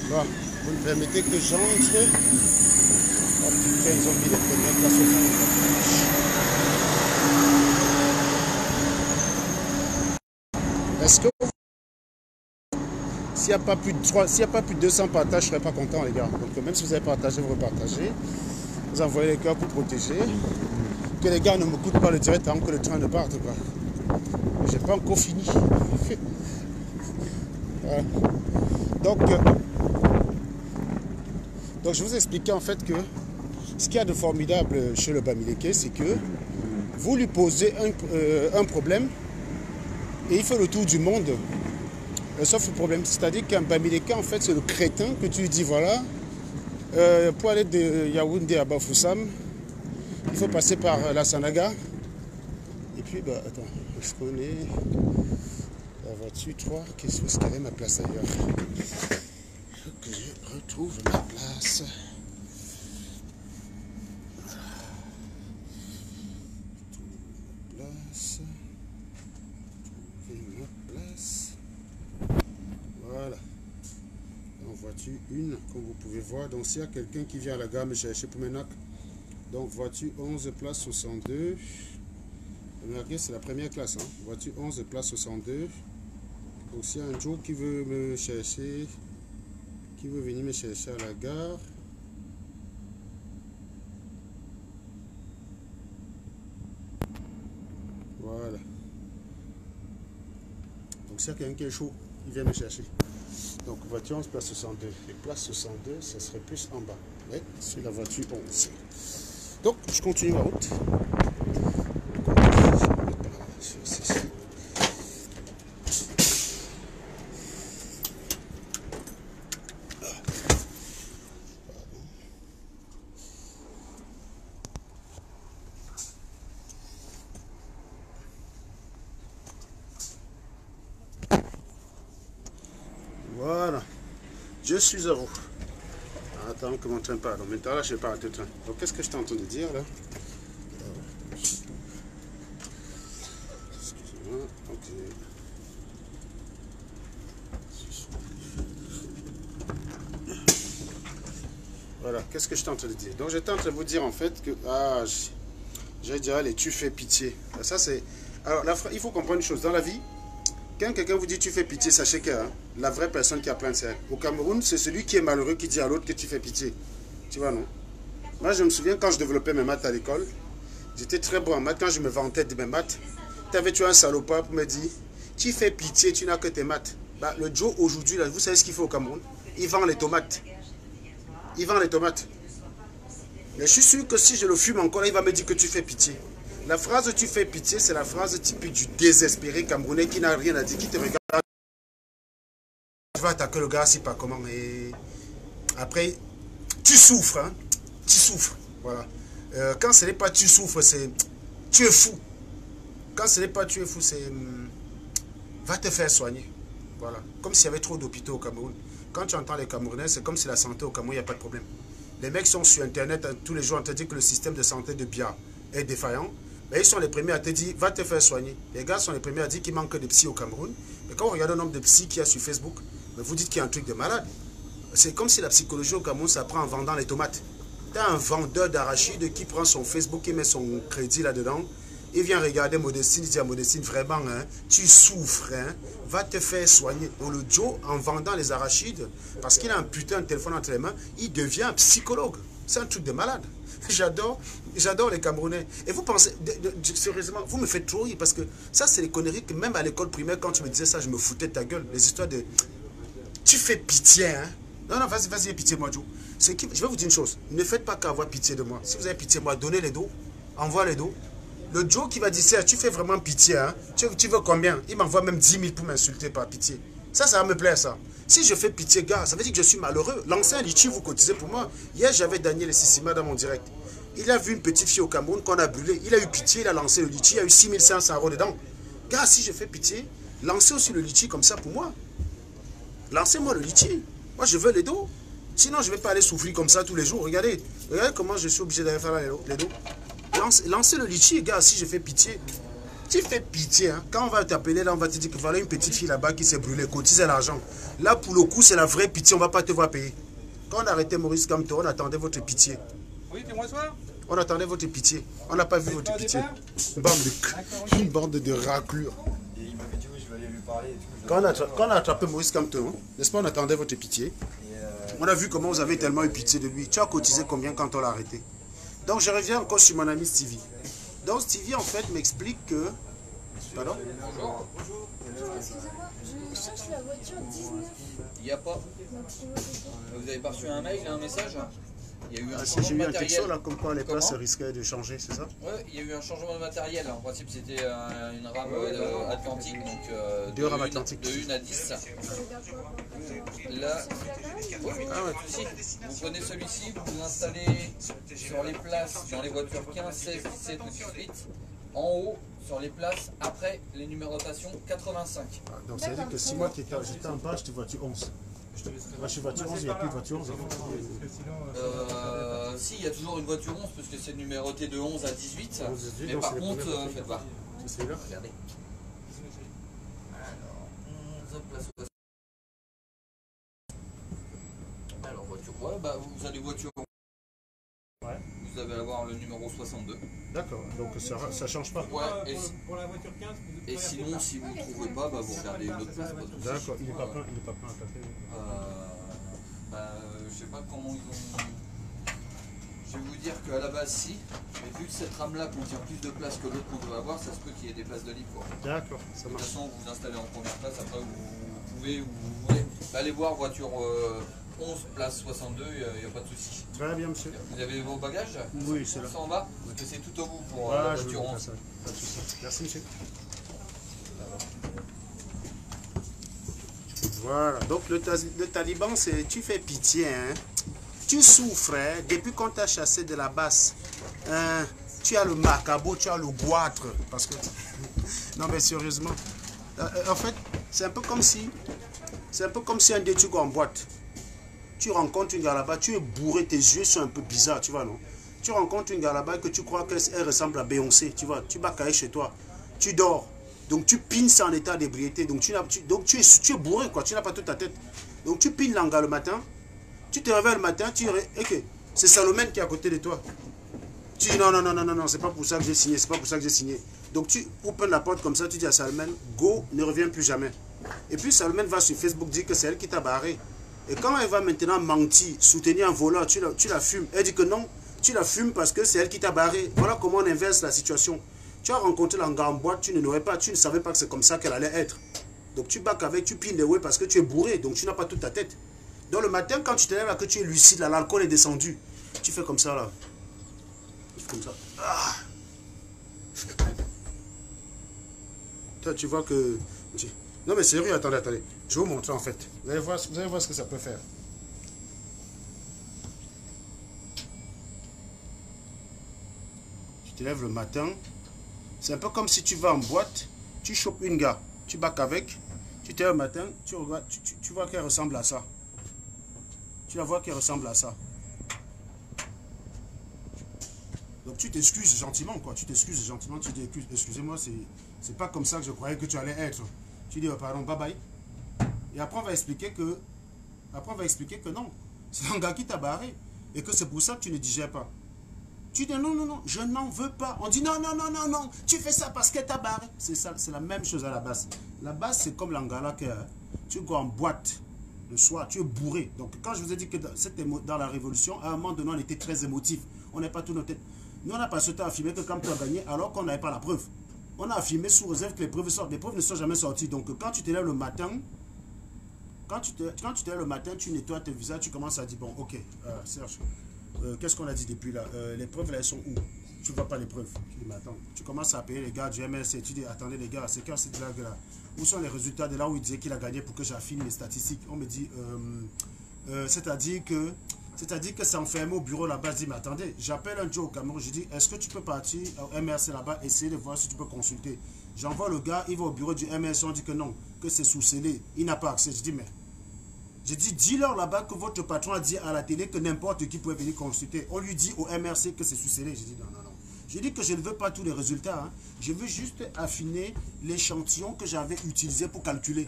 Bon, vous me permettez que j'entre. Oh putain, ils ont mis les premières places au fond. Est-ce que s'il n'y a pas plus de 200 partages, je ne serais pas content, les gars. Donc même si vous avez partagé, vous repartagez. Vous envoyez les cœurs pour protéger. Que les gars ne me coûtent pas le direct avant que le train ne parte, quoi. J'ai pas encore fini. Voilà. Donc je vous expliquais en fait que Ce qu'il y a de formidable chez le Bamileke, c'est que vous lui posez un problème et il fait le tour du monde. Sauf le problème, c'est-à-dire qu'un Bamileke, en fait, c'est le crétin que tu lui dis, voilà, pour aller de Yaoundé à Bafoussam, il faut passer par la Sanaga. Et puis, bah, attends, est-ce qu'on est la voiture 3? Qu'est-ce qu'elle est ma place ailleurs? Il faut que je retrouve ma place. Voilà. En voiture 1, comme vous pouvez voir. Donc s'il y a quelqu'un qui vient à la gare me chercher pour Menac, donc voiture 11, place 62. Remarquez, c'est la première classe. Hein. Voiture 11, place 62. Donc s'il y a un Joe qui veut me chercher, qui veut venir me chercher à la gare, voilà. Donc s'il y a quelqu'un qui est chaud, il vient me chercher. Donc voiture 11, place 62. Et place 62, ça serait plus en bas. Ouais, sur la voiture 11. Donc je continue ma route. Voilà, je suis à vous. Attends que mon train part. Donc maintenant là je vais pas arrêter le train. Donc qu'est-ce que je t'entends de dire là? Excusez-moi. Ok. Voilà, qu'est-ce que je t'entends de dire? Donc j'étais en train de vous dire en fait que j'allais dire allez, tu fais pitié. Ça c'est. Alors il faut comprendre une chose dans la vie. Quand quelqu'un vous dit tu fais pitié, sachez que la vraie personne qui a plein de c'est elle. Au Cameroun, c'est celui qui est malheureux qui dit à l'autre que tu fais pitié. Tu vois, non? Moi, je me souviens quand je développais mes maths à l'école, j'étais très bon en maths. Quand je me vantais de mes maths, tu as un salopard pour me dire tu fais pitié, tu n'as que tes maths. Bah, le Joe, aujourd'hui, vous savez ce qu'il fait au Cameroun? Il vend les tomates. Il vend les tomates. Mais je suis sûr que si je le fume encore, il va me dire que tu fais pitié. La phrase tu fais pitié, c'est la phrase typique du désespéré camerounais qui n'a rien à dire, qui te regarde. Tu vas attaquer le gars, c'est pas comment. Et après, tu souffres. Hein? Tu souffres. Voilà. Quand ce n'est pas tu souffres, c'est tu es fou. Quand ce n'est pas tu es fou, c'est va te faire soigner. Voilà. Comme s'il y avait trop d'hôpitaux au Cameroun. Quand tu entends les Camerounais, c'est comme si la santé au Cameroun, il n'y a pas de problème. Les mecs sont sur Internet tous les jours en te disant que le système de santé de Bia est défaillant. Mais ils sont les premiers à te dire, va te faire soigner. Les gars sont les premiers à dire qu'il manque de psy au Cameroun. Mais quand on regarde le nombre de psy qu'il y a sur Facebook, vous dites qu'il y a un truc de malade. C'est comme si la psychologie au Cameroun, ça prend en vendant les tomates. Tu as un vendeur d'arachides qui prend son Facebook et met son crédit là-dedans. Il vient regarder Modestine, il dit à Modestine, vraiment, hein, tu souffres, hein, va te faire soigner. Donc le Joe, en vendant les arachides, parce qu'il a un putain de téléphone entre les mains, il devient un psychologue. C'est un truc de malade. J'adore les Camerounais. Et vous pensez, sérieusement, vous me faites trop rire parce que ça, c'est les conneries que même à l'école primaire, quand tu me disais ça, je me foutais de ta gueule. Les histoires de... Tu fais pitié, hein? Non, non, vas-y, pitié moi, Joe. Je vais vous dire une chose. Ne faites pas qu'avoir pitié de moi. Si vous avez pitié de moi, donnez les dos. Envoie les dos. Le Joe qui va dire ça, tu fais vraiment pitié, hein? Tu veux combien? Il m'envoie même 10 000 pour m'insulter par pitié. Ça va me plaire, ça. Si je fais pitié, gars, ça veut dire que je suis malheureux. Lancez un litchi, vous cotisez pour moi. Hier, j'avais Daniel Sissima dans mon direct. Il a vu une petite fille au Cameroun qu'on a brûlée. Il a eu pitié, il a lancé le litchi. Il y a eu 6 500 € dedans. Gars, si je fais pitié, lancez aussi le litchi comme ça pour moi. Lancez-moi le litchi. Moi, je veux les dos. Sinon, je ne vais pas aller souffrir comme ça tous les jours. Regardez comment je suis obligé d'aller faire les dos. Lancez le litchi, gars, si je fais pitié. Tu fais pitié, hein. Quand on va t'appeler, là, on va te dire que voilà une petite fille là-bas qui s'est brûlée, cotise l'argent. Là, pour le coup, c'est la vraie pitié, on ne va pas te voir payer. Quand on arrêtait Maurice Kamto, on attendait votre pitié. Oui, dis-moi ça. On attendait votre pitié. On n'a pas vu votre pitié. Une bande de raclures. Et il m'avait dit, oui, je vais aller lui parler. Quand on a attrapé Maurice Kamto, n'est-ce pas, on attendait votre pitié. On a vu comment vous avez tellement eu pitié de lui. Tu as cotisé combien quand on l'a arrêté? Donc, je reviens encore sur mon ami Stevie. Donc Stevie en fait m'explique que... Pardon? Bonjour. Bonjour, excusez-moi, je cherche la voiture 19. Il n'y a pas. Vous avez pas reçu un mail, un message? Il y a eu un J'ai changement de eu un matériel. texto là comme quoi les places Comment risquaient de changer, c'est ça? Ouais, il y a eu un changement de matériel. En principe, c'était une rame atlantique, donc Deux rames atlantiques. de 1 à 10. Là, Ah ouais. si, vous prenez celui-ci, vous vous installez sur les places dans les voitures 15, 16, 17 ou 18. En haut, sur les places, après les numérotations 85. Donc ça veut dire que si moi j'étais en bas, j'étais voiture 11. Moi je suis voiture 11, il n'y a plus de voiture 11. Si, il y a toujours une voiture 11 parce que c'est numéroté de 11 à 18. Mais par contre, faites voir. C'est celui-là. Regardez. Alors, 11 place 60. Alors, voiture. Ouais, bah vous avez voiture. Ouais. Vous allez avoir le numéro 62. D'accord, donc ça change pas. Ouais, pour la voiture 15, et sinon, si vous ne trouvez pas, bah, vous regardez une autre place. D'accord, il n'est pas plein, à taper. Je sais pas comment ils ont. Je vais vous dire qu'à la base, si, mais vu que cette rame-là contient plus de place que l'autre qu'on doit avoir, ça se peut qu'il y ait des places de libre. D'accord, ça De toute marche. façon, vous vous installez en première place, après vous pouvez, où vous voulez. Allez voir voiture 11, place 62, il n'y a pas de souci. Très bien, monsieur. Vous avez vos bagages? Oui, c'est là. Ça en bas? Parce que c'est tout au bout pour Voilà, la je vais voiture vous 11. faire ça. Pas de souci. Merci, monsieur. Voilà, donc le taliban, c'est tu fais pitié, hein. Tu souffres, hein, depuis qu'on t'a chassé de la basse. Hein, tu as le macabo, tu as le goitre. Parce que. Non, mais sérieusement. En fait, c'est un peu comme si un dé tu vas en boîte. Tu rencontres une gars là-bas, tu es bourré, tes yeux sont un peu bizarres, tu vois, non? Tu rencontres une gars là-bas que tu crois qu'elle ressemble à Beyoncé, tu vois, tu vas cailler chez toi, tu dors. Donc tu pines ça en état d'ébriété, donc tu es bourré, quoi, tu n'as pas toute ta tête. Donc tu pines l'anga le matin, tu te réveilles le matin, c'est Salomène qui est à côté de toi. Tu dis non, c'est pas pour ça que j'ai signé, c'est pas pour ça que j'ai signé. Donc tu ouvres la porte comme ça, tu dis à Salomène, go, ne reviens plus jamais. Et puis Salomène va sur Facebook dire que c'est elle qui t'a barré. Et quand elle va maintenant mentir, soutenir un voleur, tu la fumes. Elle dit que non, tu la fumes parce que c'est elle qui t'a barré. Voilà comment on inverse la situation. Tu as rencontré l'anga en boîte, tu ne savais pas que c'est comme ça qu'elle allait être. Donc tu bacs avec, tu pines les ouais parce que tu es bourré, donc tu n'as pas toute ta tête. Donc le matin, quand tu te lèves là, que tu es lucide, là, l'alcool est descendu, tu fais comme ça là. Tu fais comme ça. Ah. Toi, tu vois que... Non mais sérieux, attendez. Je vais vous montrer en fait. Vous allez voir ce que ça peut faire. Tu te lèves le matin. C'est un peu comme si tu vas en boîte, tu chopes une gars, tu bacs avec, tu te lèves le matin, tu regardes, tu vois qu'elle ressemble à ça. Tu la vois qu'elle ressemble à ça. Donc tu t'excuses gentiment, quoi. Tu t'excuses gentiment, tu dis excusez-moi, c'est pas comme ça que je croyais que tu allais être. Tu dis, oh, pardon, bye bye. Et après, on va expliquer que non. C'est un gars qui t'a barré. Et que c'est pour ça que tu ne digères pas. Tu dis, non, je n'en veux pas. On dit, non, tu fais ça parce qu'elle t'a barré. C'est ça, c'est la même chose à la base. La base, c'est comme l'angala que tu vas en boîte le soir, tu es bourré. Donc, quand je vous ai dit que dans la Révolution, à un moment donné, on était très émotif. On n'est pas tous nos têtes. Nous, on n'a pas ce temps à affirmer que quand tu as gagné, alors qu'on n'avait pas la preuve. On a affirmé sous réserve que les preuves sortent. Les preuves ne sont jamais sorties. Donc, quand tu te lèves le matin, tu nettoies tes visages, tu commences à dire, bon, ok, Serge, qu'est-ce qu'on a dit depuis là? Les preuves, là, elles sont où? Tu ne vois pas les preuves. Tu dis, mais attends, tu commences à appeler les gars du MLC. Tu dis, attendez les gars, c'est quand cette blague-là? Où sont les résultats de là où il disait qu'il a gagné pour que j'affine les statistiques? On me dit, c'est-à-dire que c'est enfermé au bureau là-bas. Je dis, mais attendez, j'appelle un Joe au Cameroun. Je dis, est-ce que tu peux partir au MRC là-bas, essayer de voir si tu peux consulter? J'envoie le gars, il va au bureau du MRC, on dit que non, que c'est sous scellé, il n'a pas accès. Je dis, mais, dis-leur là-bas que votre patron a dit à la télé que n'importe qui pouvait venir consulter. On lui dit au MRC que c'est sous scellé. Je dis, non. Je dis que je ne veux pas tous les résultats. Hein. Je veux juste affiner l'échantillon que j'avais utilisé pour calculer.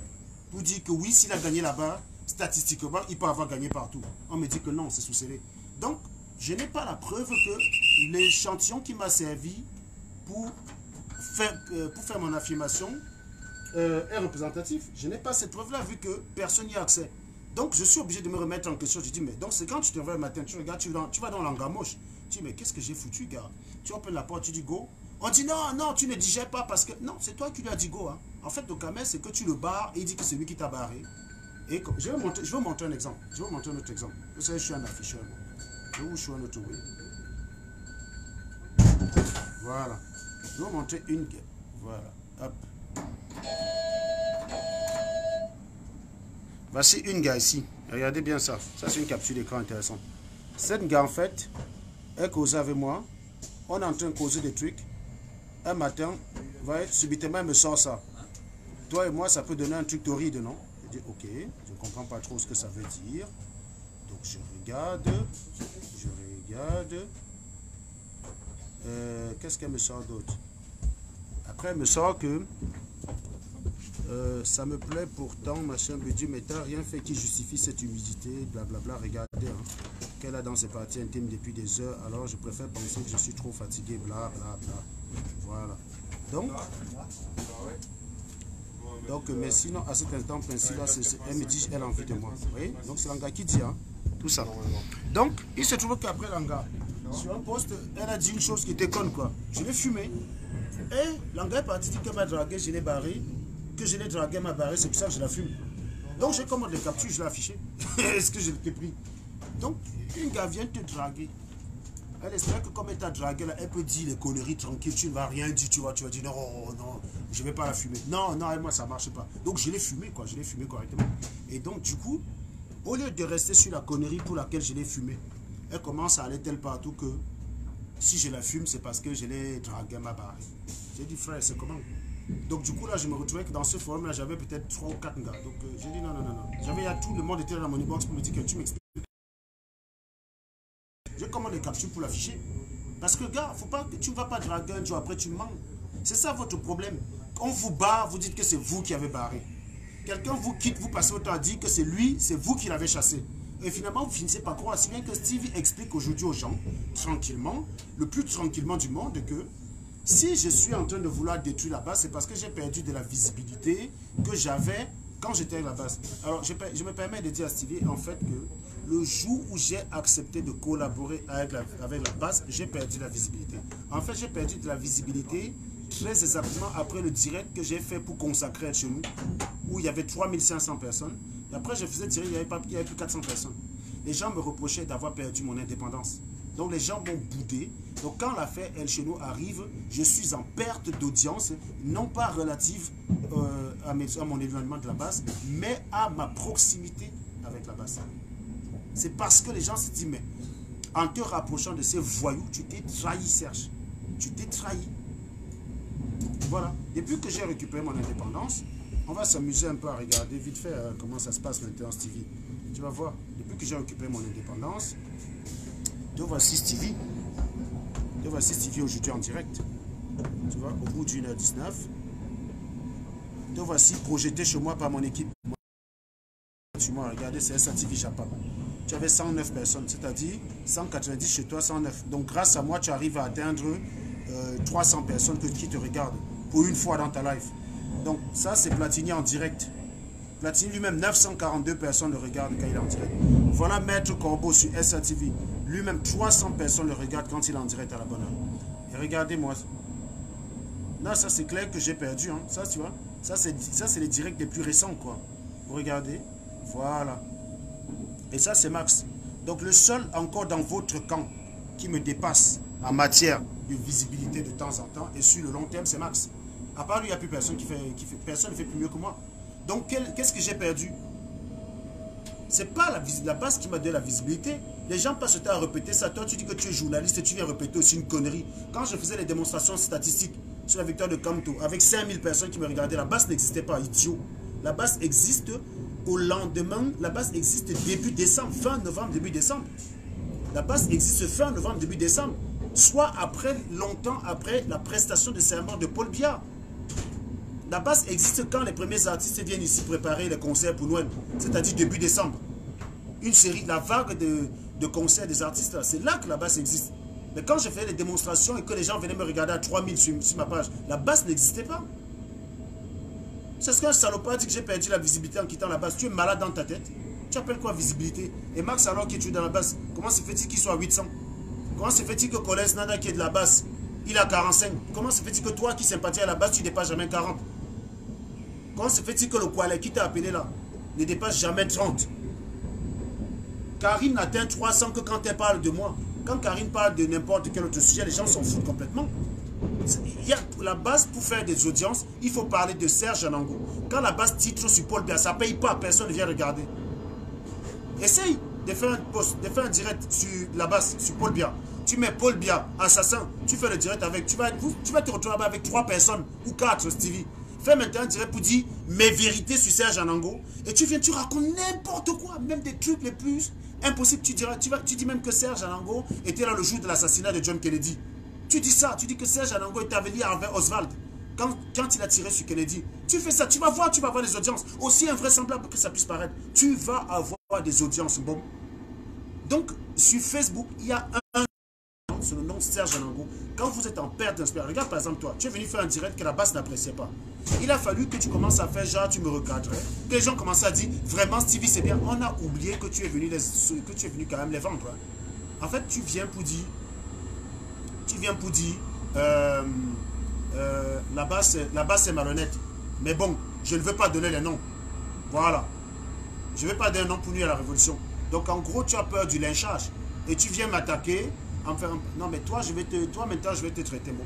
Pour dire que oui, s'il a gagné là-bas, statistiquement, il peut avoir gagné partout. On me dit que non, c'est sous scellé. Donc, je n'ai pas la preuve que l'échantillon qui m'a servi pour faire mon affirmation est représentatif. Je n'ai pas cette preuve-là vu que personne n'y a accès. Donc, je suis obligé de me remettre en question. Je dis, mais donc, c'est quand tu te réveilles le matin, tu regardes, tu vas dans l'angamoche. Tu dis, mais qu'est-ce que j'ai foutu, gars? Tu ouvres la porte, tu dis go. On dit, non, tu ne digères pas parce que... Non, c'est toi qui lui as dit go. Hein. En fait, au Cameroun, c'est que tu le barres et il dit que c'est lui qui t'a barré. Et je vais montrer un exemple. Je vais montrer un autre exemple. Vous savez, je suis un afficheur. Je vous show notre way. Voilà. Je vais vous montrer une. Voilà. Hop. Voici une gars ici. Regardez bien ça. Ça, c'est une capture d'écran intéressante. Cette gars, en fait, elle causait avec moi. On est en train de causer des trucs. Un matin, subitement, elle me sort ça. Toi et moi, ça peut donner un truc torride, non? Je dis, ok, je ne comprends pas trop ce que ça veut dire. Donc, je regarde. Qu'est-ce qu'elle me sort d'autre? Après, elle me sort que ça me plaît pourtant, machin, Dieu, mais t'as rien fait qui justifie cette humidité, blablabla. Regardez, hein, qu'elle a dans ses parties intimes depuis des heures, alors je préfère penser que je suis trop fatigué, blablabla. Voilà. Donc, mais sinon, à cet instant précis là, elle me dit, elle a envie de moi. Vous voyez? Donc, c'est l'anga qui dit, hein, tout ça. Donc, il se trouve qu'après l'anga, sur un poste, elle a dit une chose qui était conne, quoi. Je l'ai fumé. Et l'anga est parti dire qu'elle m'a dragué, je l'ai barré. Que je l'ai dragué, m'a barré, c'est pour ça que je la fume. Donc, j'ai commandé les captures, je l'ai affiché. Est-ce que je l'ai pris? Donc, une gars vient te draguer. Elle espère que comme elle t'a dragué, là, elle peut dire les conneries tranquilles, tu ne vas rien dire, tu vas dire non, non, je ne vais pas la fumer. Non, non, moi, ça ne marche pas. Donc, je l'ai fumé, quoi, je l'ai fumé correctement. Et donc, du coup, au lieu de rester sur la connerie pour laquelle je l'ai fumé, elle commence à aller tel partout que si je la fume, c'est parce que je l'ai dragué, ma barre. J'ai dit, frère, c'est comment? Donc, du coup, là, je me retrouvais que dans ce forum-là, j'avais peut-être 3 ou 4 gars. Donc, j'ai dit, non, non, non, non. J'avais, tout le monde était dans mon inbox pour me dire que tu m'expliques. Je commande les captures pour l'afficher. Parce que, gars, faut pas que tu ne vas pas draguer un jour après, tu mens. C'est ça votre problème. On vous barre, vous dites que c'est vous qui avez barré. Quelqu'un vous quitte, vous passez autant à dire que c'est lui, c'est vous qui l'avez chassé. Et finalement, vous finissez par croire, si bien que Stevie explique aujourd'hui aux gens, tranquillement, le plus tranquillement du monde, que si je suis en train de vouloir détruire la base, c'est parce que j'ai perdu de la visibilité que j'avais quand j'étais à la base. Alors, je me permets de dire à Stevie, en fait, que le jour où j'ai accepté de collaborer avec la base, j'ai perdu de la visibilité. En fait, j'ai perdu de la visibilité très exactement après le direct que j'ai fait pour consacrer chez nous, où il y avait 3500 personnes. Et après, je faisais direct, il n'y avait plus 400 personnes. Les gens me reprochaient d'avoir perdu mon indépendance. Donc, les gens m'ont boudé. Donc, quand l'affaire El Chenou arrive, je suis en perte d'audience, non pas relative à mon éloignement de la base, mais à ma proximité avec la base. C'est parce que les gens se disent, mais en te rapprochant de ces voyous, tu t'es trahi, Serge. Tu t'es trahi. Voilà. Depuis que j'ai récupéré mon indépendance, on va s'amuser un peu à regarder vite fait comment ça se passe maintenant, Stevie. Tu vas voir. Depuis que j'ai récupéré mon indépendance, te voici Stevie. Te voici Stevie aujourd'hui en direct. Tu vois, au bout d'1h19. Te voici projeté chez moi par mon équipe. Moi, regardez, c'est SATV Japan. Tu avais 109 personnes, c'est-à-dire 190 chez toi, 109. Donc grâce à moi, tu arrives à atteindre 300 personnes qui te regardent pour une fois dans ta live. Donc ça, c'est Platini en direct. Platini lui-même, 942 personnes le regardent quand il est en direct. Voilà Maître Corbeau sur SATV. Lui-même, 300 personnes le regardent quand il est en direct à la bonne heure. Et regardez-moi. Là, ça c'est clair que j'ai perdu. Hein. Ça, tu vois. Ça, c'est les directs les plus récents, quoi. Vous regardez. Voilà. Et ça, c'est Max. Donc, le seul encore dans votre camp qui me dépasse en matière de visibilité de temps en temps et sur le long terme, c'est Max. À part lui, il n'y a plus personne personne ne fait plus mieux que moi. Donc, qu'est-ce que j'ai perdu? C'est pas la base qui m'a donné la visibilité. Les gens passent le temps à répéter ça. Toi, tu dis que tu es journaliste et tu viens répéter aussi une connerie. Quand je faisais les démonstrations statistiques sur la victoire de Kamto, avec 5000 personnes qui me regardaient, la base n'existait pas, idiot. La base existe au lendemain, la base existe début décembre, fin novembre, début décembre. La base existe fin novembre, début décembre. Soit après, longtemps après la prestation de serment de Paul Biya. La base existe quand les premiers artistes viennent ici préparer les concerts pour Noël, c'est-à-dire début décembre. Une série, la vague de concerts des artistes, c'est là que la base existe. Mais quand je faisais les démonstrations et que les gens venaient me regarder à 3000 sur ma page, la base n'existait pas. C'est ce qu'un salopard dit que j'ai perdu la visibilité en quittant la base. Tu es malade dans ta tête. Tu appelles quoi visibilité? Et Max, alors que tu es dans la base, comment se fait-il qu'il soit à 800? Comment se fait-il que Collins Nada qui est de la base, il a 45? Comment se fait-il que toi qui sympathise à la base, tu ne dépasses jamais 40? Comment se fait-il que le Koualé qui t'a appelé là ne dépasse jamais 30? Karine n'atteint 300 que quand elle parle de moi. Quand Karine parle de n'importe quel autre sujet, les gens s'en foutent complètement. Il y a la base pour faire des audiences, il faut parler de Serge Anango. Quand la base titre sur Paul Biya, ça ne paye pas, personne ne vient regarder. Essaye de faire un post, de faire un direct sur la base, sur Paul Biya. Tu mets Paul Biya, assassin, tu fais le direct avec, tu vas te retrouver avec 3 personnes ou 4, Stevie. Fais maintenant un direct pour dire mes vérités sur Serge Anango. Et tu viens, tu racontes n'importe quoi, même des trucs les plus impossibles. Tu dis même que Serge Anango était là le jour de l'assassinat de John Kennedy. Tu dis ça, tu dis que Serge Anango était avec Oswald quand il a tiré sur Kennedy. Tu fais ça, tu vas voir des audiences. Aussi invraisemblable que ça puisse paraître. Tu vas avoir des audiences. Bon. Donc, sur Facebook, il y a un sur le nom Serge Anango. Quand vous êtes en perte d'inspiration, regarde par exemple toi, tu es venu faire un direct que la base n'appréciait pas. Il a fallu que tu commences à faire genre tu me recadrais, que les gens commencent à dire vraiment Stevie c'est bien. On a oublié que tu es venu quand même les vendre. Hein. En fait tu viens pour dire la base c'est malhonnête. Mais bon, je ne veux pas donner les noms. Voilà. Je ne veux pas donner un nom pour nuire à la révolution. Donc en gros tu as peur du lynchage et tu viens m'attaquer. Non mais toi maintenant je vais te traiter bon.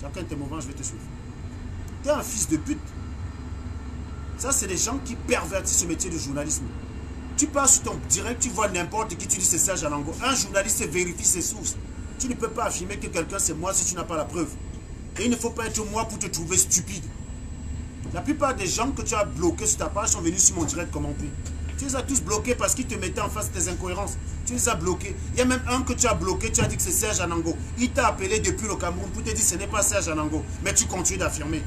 Chacun de tes mouvements je vais te suivre. Tu es un fils de pute. Ça c'est des gens qui pervertissent ce métier de journalisme. Tu pars sur ton direct, tu vois n'importe qui, tu dis c'est Serge Anango. Un journaliste vérifie ses sources. Tu ne peux pas affirmer que quelqu'un c'est moi si tu n'as pas la preuve. Et il ne faut pas être moi pour te trouver stupide. La plupart des gens que tu as bloqués sur ta page sont venus sur mon direct commenter. Tu les as tous bloqués parce qu'ils te mettaient en face de tes incohérences. Tu les as bloqués. Il y a même un que tu as bloqué, tu as dit que c'est Serge Anango. Il t'a appelé depuis le Cameroun pour te dire que ce n'est pas Serge Anango. Mais tu continues d'affirmer.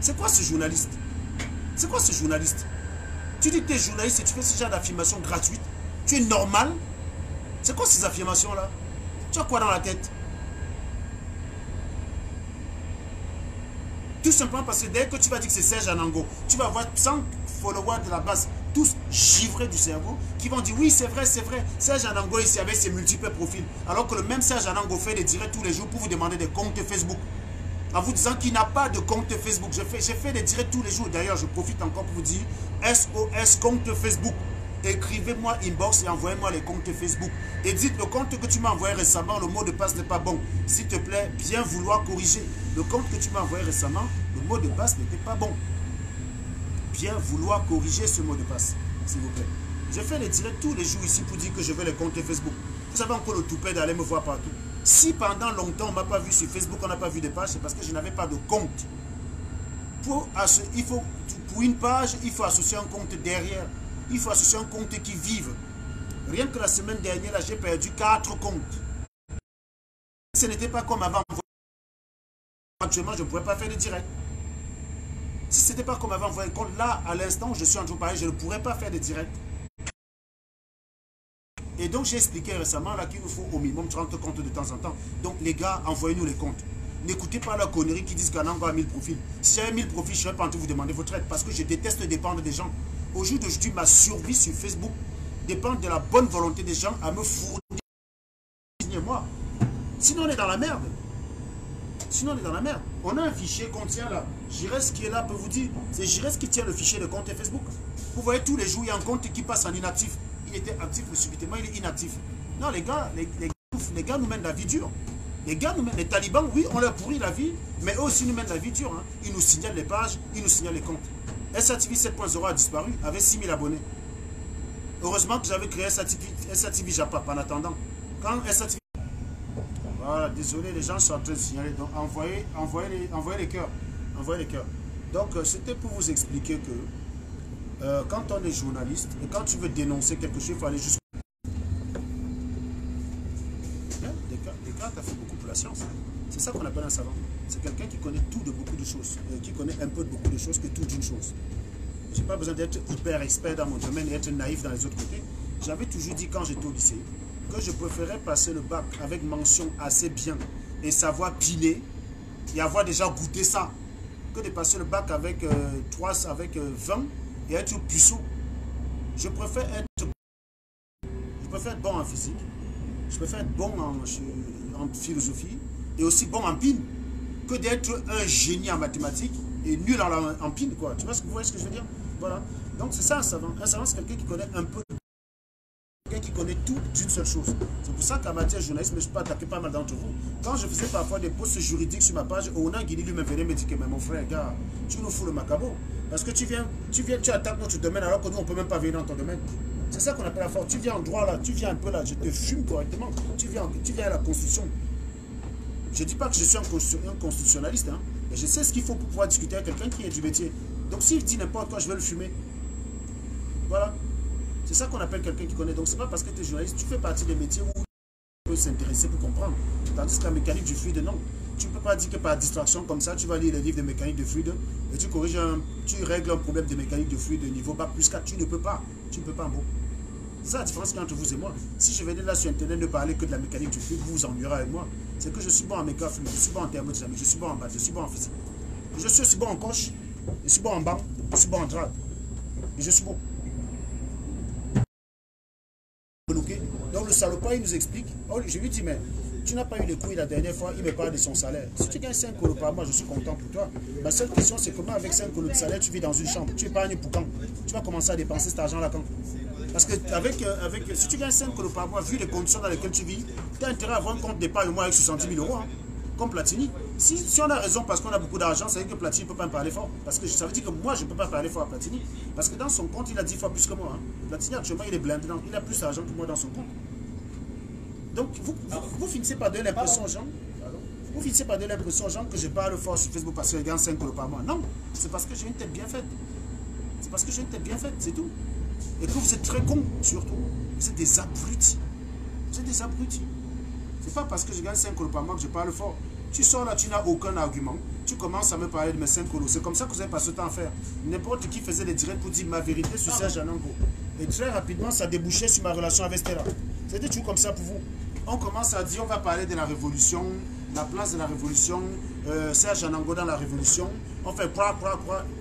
C'est quoi ce journaliste? C'est quoi ce journaliste? Tu dis que tu es journaliste et tu fais ce genre d'affirmation gratuite. Tu es normal? C'est quoi ces affirmations-là? Tu as quoi dans la tête? Tout simplement parce que dès que tu vas dire que c'est Serge Anango, tu vas avoir 100 followers de la base, tous givrés du cerveau, qui vont dire oui c'est vrai, Serge Anango ici avec ses multiples profils. Alors que le même Serge Anango fait des directs tous les jours pour vous demander des comptes Facebook. En vous disant qu'il n'a pas de compte Facebook. J'ai fait des directs tous les jours. D'ailleurs, je profite encore pour vous dire SOS compte Facebook. Écrivez-moi inbox et envoyez-moi les comptes Facebook. Et dites le compte que tu m'as envoyé récemment, le mot de passe n'est pas bon. S'il te plaît, bien vouloir corriger. Le compte que tu m'as envoyé récemment, le mot de passe n'était pas bon. Bien vouloir corriger ce mot de passe, s'il vous plaît. Je fais les directs tous les jours ici pour dire que je veux les comptes Facebook. Vous avez encore le toupet d'aller me voir partout. Si pendant longtemps on ne m'a pas vu sur Facebook, on n'a pas vu des pages, c'est parce que je n'avais pas de compte. Pour une page, il faut associer un compte derrière. Il faut associer un compte qui vive. Rien que la semaine dernière, là, j'ai perdu 4 comptes. Ce n'était pas comme avant. Actuellement, je ne pourrais pas faire de direct. Si ce n'était pas comme avant, là, à l'instant où je suis en train de parler, je ne pourrais pas faire de direct. Et donc, j'ai expliqué récemment qu'il nous faut au minimum 30 comptes de temps en temps. Donc, les gars, envoyez-nous les comptes. N'écoutez pas la connerie qui disent qu'Anango a 1000 profils. Si j'avais 1000 profils, je ne serais pas en train de vous demander votre aide parce que je déteste dépendre des gens. Au jour d'aujourd'hui, ma survie sur Facebook dépend de la bonne volonté des gens à me fournir moi. Sinon, on est dans la merde. On a un fichier qu'on tient là. Jires qui est là peut vous dire. C'est Jires qui tient le fichier de compte Facebook. Vous voyez, tous les jours, il y a un compte qui passe en inactif. Il était actif, mais subitement, il est inactif. Non, les gars nous mènent la vie dure. Les talibans, oui, on leur pourrit la vie, mais eux aussi nous mènent la vie dure. Hein. Ils nous signalent les pages, ils nous signalent les comptes. SATV 7.0 a disparu avec 6000 abonnés. Heureusement que j'avais créé SATV Japap en attendant. Quand SATV... Voilà, désolé, les gens sont en train de signaler. Donc, envoyez les cœurs. Envoyez les cœurs. Donc, c'était pour vous expliquer que quand on est journaliste et quand tu veux dénoncer quelque chose, il faut aller jusqu'au... Descartes a fait beaucoup pour la science. C'est ça qu'on appelle un savant. C'est quelqu'un qui connaît tout de beaucoup de choses, qui connaît un peu de beaucoup de choses que tout d'une chose. Je n'ai pas besoin d'être hyper expert dans mon domaine et être naïf dans les autres côtés. J'avais toujours dit quand j'étais au lycée que je préférais passer le bac avec mention assez bien et savoir piler et avoir déjà goûté ça que de passer le bac avec 20 et être puceau. Je préfère être bon en physique, je préfère être bon en philosophie et aussi bon en pile que d'être un génie en mathématiques et nul en pile, quoi. Tu vois vous voyez ce que je veux dire? Voilà. Donc c'est ça un savant. Un savant, c'est quelqu'un qui connaît un peu quelqu'un qui connaît tout d'une seule chose. C'est pour ça qu'en matière de journalisme, je peux attaquer pas mal d'entre vous. Quand je faisais parfois des posts juridiques sur ma page, Onan Guini lui-même venait me dire que mon frère, gars, tu nous fous le macabo. Parce que tu attaques notre domaine alors que nous, on ne peut même pas venir dans ton domaine. C'est ça qu'on appelle la force. Tu viens en droit là, tu viens un peu là, je te fume correctement. Tu viens à la Constitution. Je ne dis pas que je suis un constitutionnaliste, hein, mais je sais ce qu'il faut pour pouvoir discuter avec quelqu'un qui est du métier. Donc s'il dit n'importe quoi, je vais le fumer. Voilà. C'est ça qu'on appelle quelqu'un qui connaît. Donc c'est pas parce que tu es journaliste, tu fais partie des métiers où on peut s'intéresser pour comprendre. Tandis que la mécanique du fluide, non. Tu ne peux pas dire que par distraction comme ça, tu vas lire les livres de mécanique de fluide et tu règles un problème de mécanique de fluide de niveau bac plus 4. Tu ne peux pas. Tu ne peux pas, bon. C'est ça la différence entre vous et moi. Si je venais là sur Internet ne parler que de la mécanique du fluide, vous vous ennuierez avec moi. C'est que je suis bon en méca fluide, je suis bon en thermodynamique, je suis bon en maths, je suis bon en physique. Je suis aussi bon en coche, je suis bon en banc, je suis bon en drag. Et je suis bon. Donc le salopard, il nous explique. Oh, je lui dis, mais tu n'as pas eu les couilles la dernière fois, il me parle de son salaire. Si tu gagnes 5 euros par mois, je suis content pour toi. Ma seule question, c'est comment avec 5 euros de salaire, tu vis dans une chambre. Tu épargnes pour quand? Tu vas commencer à dépenser cet argent-là quand? Parce que si tu gagnes 5 euros par mois, vu les conditions dans lesquelles tu vis, tu as intérêt à avoir un compte d'épargne au moins avec 70 000 euros, hein, comme Platini. Si on a raison parce qu'on a beaucoup d'argent, ça veut dire que Platini ne peut pas me parler fort. Parce que ça veut dire que moi, je ne peux pas parler fort à Platini. Parce que dans son compte, il a 10 fois plus que moi. Hein. Platini, actuellement, il est blindé. Il a plus d'argent que moi dans son compte. Donc, vous finissez par donner l'impression aux gens. Vous finissez par donner l'impression aux gens que je parle fort sur Facebook parce que je gagne 5 euros par mois. Non, c'est parce que j'ai une tête bien faite. C'est parce que j'ai une tête bien faite, c'est tout. Et que vous êtes très cons, surtout. Vous êtes des abrutis. Vous êtes des abrutis. C'est pas parce que je gagne 5 euros par mois que je parle fort. Tu sors là, tu n'as aucun argument. Tu commences à me parler de mes 5 euros. C'est comme ça que vous avez passé le temps à faire. N'importe qui faisait des directs pour dire ma vérité sur Serge Anango. Et très rapidement, ça débouchait sur ma relation avec Stella. C'était toujours comme ça pour vous. On commence à dire, on va parler de la révolution, la place de la révolution, Serge Anango dans la révolution. On fait quoi.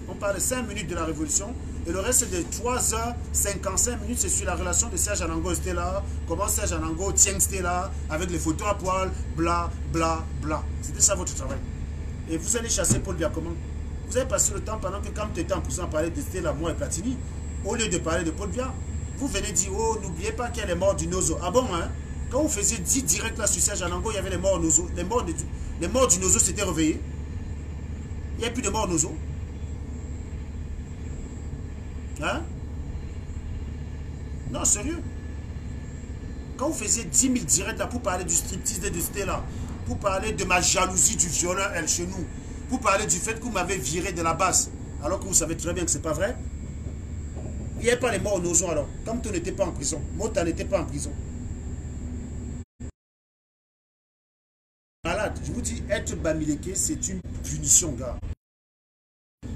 On parle de 5 minutes de la révolution. Et le reste de 3h55 minutes, c'est sur la relation de Serge Anango et Stella. Comment Serge Anango tient Stella avec les photos à poil, bla, bla, bla. C'était ça votre travail. Et vous allez chasser Paul Biya comment? Vous avez passé le temps pendant que quand tu étais en prison à parler de Stella, moi et Platini, au lieu de parler de Paul Biya, vous venez dire, oh, n'oubliez pas qu'il y a les morts du Nozo. Ah bon, hein? Quand vous faisiez 10 directs là sur Serge Anango, il y avait les morts Nozo. Les morts du Nozo s'étaient réveillés. Il n'y a plus de morts Nozo. Hein? Non, sérieux. Quand vous faisiez 10 000 directs là pour parler du striptease de Stella, pour parler de ma jalousie du violeur El Chenou, pour parler du fait que vous m'avez viré de la base, alors que vous savez très bien que c'est pas vrai, il n'y avait pas les morts Nozo alors. Comme tu n'étais pas en prison, Mota n'était pas en prison. Malade, je vous dis, être Bamileke, c'est une punition, gars.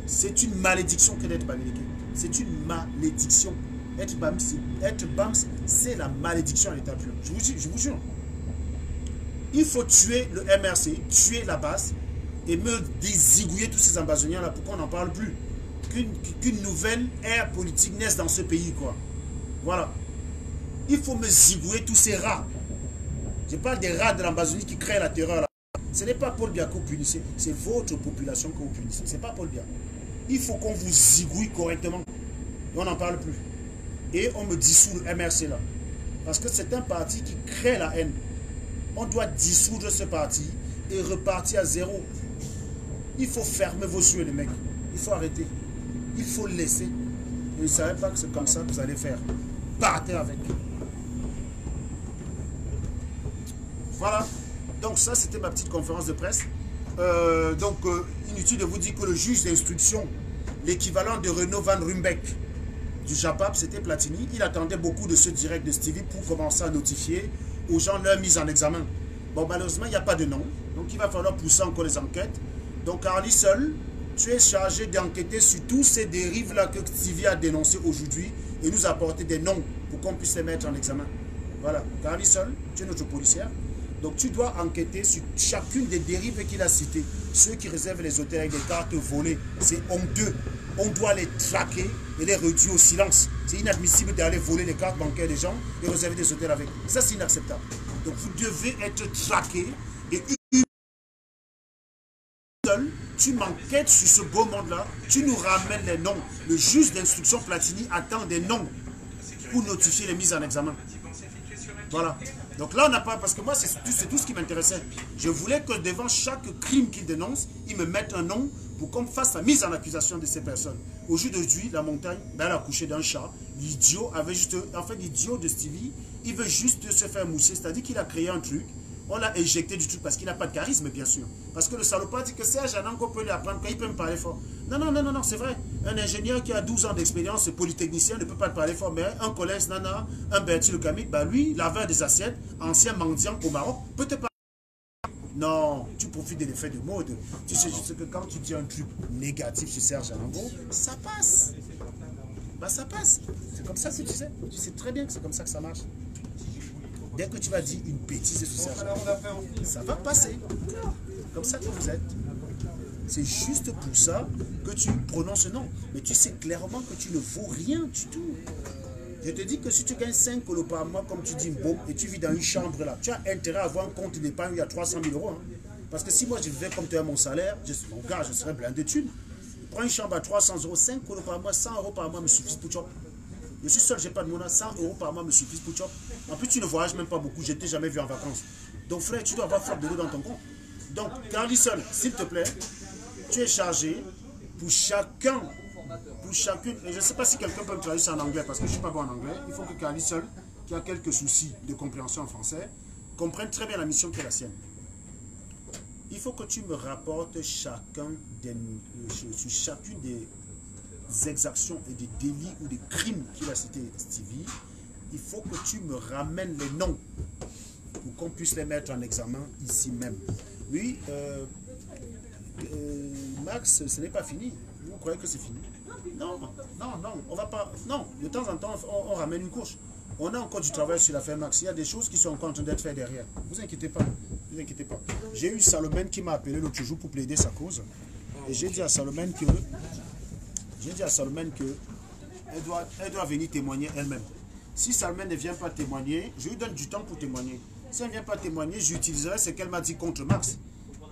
C'est une malédiction que d'être Bamileke. C'est une malédiction. Être Bams, c'est la malédiction à l'état pur. Je vous jure. Il faut tuer le MRC, tuer la base et me désigouiller tous ces ambazoniens-là pour qu'on n'en parle plus. Qu'une nouvelle ère politique naisse dans ce pays, quoi. Voilà. Il faut me zigouiller tous ces rats. Je parle des rats de l'Ambazonie qui créent la terreur là. Ce n'est pas Paul Biya que vous punissez, c'est votre population que vous punissez. Ce n'est pas Paul Biya. Il faut qu'on vous zigouille correctement. Et on n'en parle plus. Et on me dissout le MRC là. Parce que c'est un parti qui crée la haine. On doit dissoudre ce parti et repartir à zéro. Il faut fermer vos yeux les mecs. Il faut arrêter. Il faut laisser. Et vous ne savez pas que c'est comme ça que vous allez faire. Partez avec. Voilà, donc ça c'était ma petite conférence de presse. Inutile de vous dire que le juge d'instruction, l'équivalent de Renaud Van Rumbeck du JAPAP, c'était Platini. Il attendait beaucoup de ce direct de Stevie pour commencer à notifier aux gens leur mise en examen. Bon, malheureusement, il n'y a pas de nom. Donc il va falloir pousser encore les enquêtes. Donc Carly seul, tu es chargé d'enquêter sur tous ces dérives-là que Stevie a dénoncées aujourd'hui et nous apporter des noms pour qu'on puisse les mettre en examen. Voilà, Carly seul, tu es notre policière. Donc tu dois enquêter sur chacune des dérives qu'il a citées. Ceux qui réservent les hôtels avec des cartes volées, c'est honteux. On doit les traquer et les réduire au silence. C'est inadmissible d'aller voler les cartes bancaires des gens et réserver des hôtels avec. Ça, c'est inacceptable. Donc vous devez être traqué et seul, tu m'enquêtes sur ce beau monde-là, tu nous ramènes les noms. Le juge d'instruction Platini attend des noms pour notifier les mises en examen. Voilà. Donc là, on n'a pas... Parce que moi, c'est tout ce qui m'intéressait. Je voulais que devant chaque crime qu'il dénonce, il me mette un nom pour qu'on fasse la mise en accusation de ces personnes. Au jour d'aujourd'hui, la montagne, ben, elle a accouché d'un chat. L'idiot avait juste... En fait, l'idiot de Stevie, il veut juste se faire mousser. C'est-à-dire qu'il a créé un truc. On l'a éjecté du truc parce qu'il n'a pas de charisme, bien sûr. Parce que le salopard dit que Serge Anango peut lui apprendre quand il peut me parler fort. Non, non, non, non, non, c'est vrai. Un ingénieur qui a 12 ans d'expérience, polytechnicien, ne peut pas te parler fort. Mais un collègue, nana, un Bertie Le Camille, bah lui, laveur des assiettes, ancien mendiant au Maroc, peut te parler. Non, tu profites de l'effet de mode. Tu sais juste que quand tu dis un truc négatif sur Serge Anango, ça passe. Bah ça passe. C'est comme ça que tu sais. Tu sais très bien que c'est comme ça que ça marche. Dès que tu vas dire une bêtise sur Serge Anango, ça va passer. Comme ça que vous êtes. C'est juste pour ça que tu prononces ce nom. Mais tu sais clairement que tu ne vaux rien du tout. Je te dis que si tu gagnes 5 colos par mois, comme tu dis, bon, et tu vis dans une chambre là, tu as intérêt à avoir un compte d'épargne où il y a 300 000 euros. Hein. Parce que si moi je vivais comme tu as mon salaire, mon gars, je serais blindé de thunes. Prends une chambre à 300 euros, 5 colos par mois, 100 euros par mois me suffisent pour chop. Je suis seul, je n'ai pas de monnaie, 100 euros par mois me suffisent pour chop. En plus, tu ne voyages même pas beaucoup, je ne t'ai jamais vu en vacances. Donc frère, tu dois avoir frappe de l'eau dans ton compte. Donc, Carlisson, s'il te plaît, tu es chargé pour chacun. Pour chacune, et je ne sais pas si quelqu'un peut me traduire ça en anglais parce que je ne suis pas bon en anglais. Il faut que Carly seul, qui a quelques soucis de compréhension en français, comprenne très bien la mission qui est la sienne. Il faut que tu me rapportes sur chacune des exactions et des délits ou des crimes qu'il a cité Stevie. Il faut que tu me ramènes les noms pour qu'on puisse les mettre en examen ici même. Oui, Max, ce n'est pas fini. Vous croyez que c'est fini? Non, non, non, on va pas. Non, de temps en temps, on ramène une couche. On a encore du travail sur l'affaire Max. Il y a des choses qui sont encore en train d'être faites derrière. Vous inquiétez pas. Vous inquiétez pas. J'ai eu Salomène qui m'a appelé l'autre jour pour plaider sa cause. Et j'ai dit à Salomène que. Elle doit venir témoigner elle-même. Si Salomène ne vient pas témoigner, je lui donne du temps pour témoigner. Si elle ne vient pas témoigner, j'utiliserai ce qu'elle m'a dit contre Max.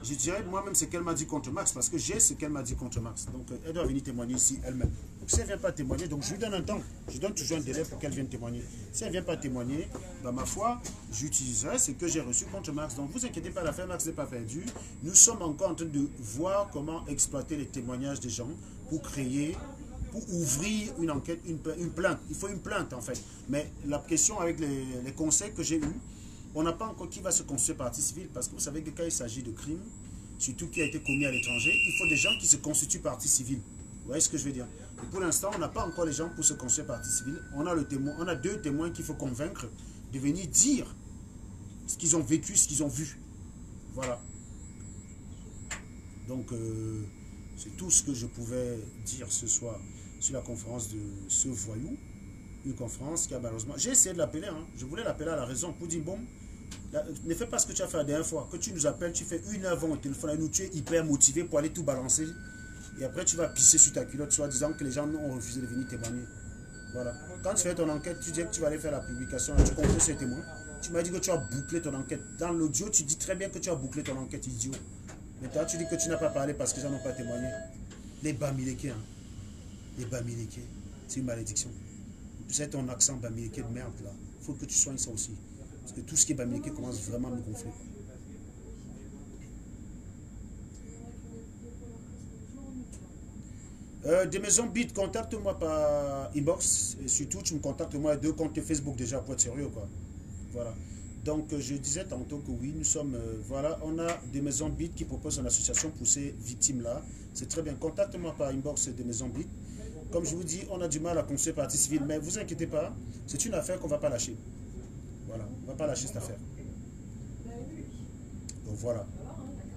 Je dirais moi-même ce qu'elle m'a dit contre Max, parce que j'ai ce qu'elle m'a dit contre Max. Donc elle doit venir témoigner ici elle-même. Donc si elle ne vient pas témoigner, donc je lui donne un temps. Je donne toujours un délai pour qu'elle vienne témoigner. Si elle ne vient pas témoigner, bah, ma foi, j'utiliserai ce que j'ai reçu contre Max. Donc vous inquiétez pas, l'affaire Max n'est pas perdue. Nous sommes encore en train de voir comment exploiter les témoignages des gens pour créer, pour ouvrir une enquête, une plainte. Il faut une plainte en fait. Mais la question avec les conseils que j'ai eus, on n'a pas encore qui va se constituer partie civile parce que vous savez que quand il s'agit de crimes, surtout qui a été commis à l'étranger, il faut des gens qui se constituent partie civile. Vous voyez ce que je veux dire? Et pour l'instant, on n'a pas encore les gens pour se constituer partie civile. On a deux témoins qu'il faut convaincre de venir dire ce qu'ils ont vécu, ce qu'ils ont vu. Voilà. Donc, c'est tout ce que je pouvais dire ce soir sur la conférence de ce voyou. Une conférence qui a malheureusement... J'ai essayé de l'appeler, hein. Je voulais l'appeler à la raison pour dire, bon, ne fais pas ce que tu as fait la dernière fois. Que tu nous appelles, tu fais 1 heure au téléphone et nous, tu es hyper motivé pour aller tout balancer. Et après, tu vas pisser sur ta culotte, soit disant que les gens ont refusé de venir témoigner. Voilà. Quand tu fais ton enquête, tu dis que tu vas aller faire la publication, tu comptes sur les témoins. Tu m'as dit que tu as bouclé ton enquête. Dans l'audio, tu dis très bien que tu as boucllé ton enquête, idiot. Mais toi, tu dis que tu n'as pas parlé parce que les gens n'ont pas témoigné. Les Bamileke, hein. Les Bamileke, c'est une malédiction. C'est ton accent Bamileke de merde, là. Il faut que tu soignes ça aussi. Parce que tout ce qui est Bamileke commence vraiment à me gonfler. Des maisons bit, contacte-moi par inbox. Et surtout, tu me contactes moi à 2 comptes Facebook déjà pour être sérieux, quoi. Voilà. Donc, je disais tantôt que oui, nous sommes... voilà, on a des maisons bit qui proposent une association pour ces victimes-là. C'est très bien. Contacte-moi par inbox des maisons bit. Comme je vous dis, on a du mal à construire partie civile. Mais vous inquiétez pas, c'est une affaire qu'on ne va pas lâcher. Voilà, on ne va pas lâcher cette affaire. Donc voilà,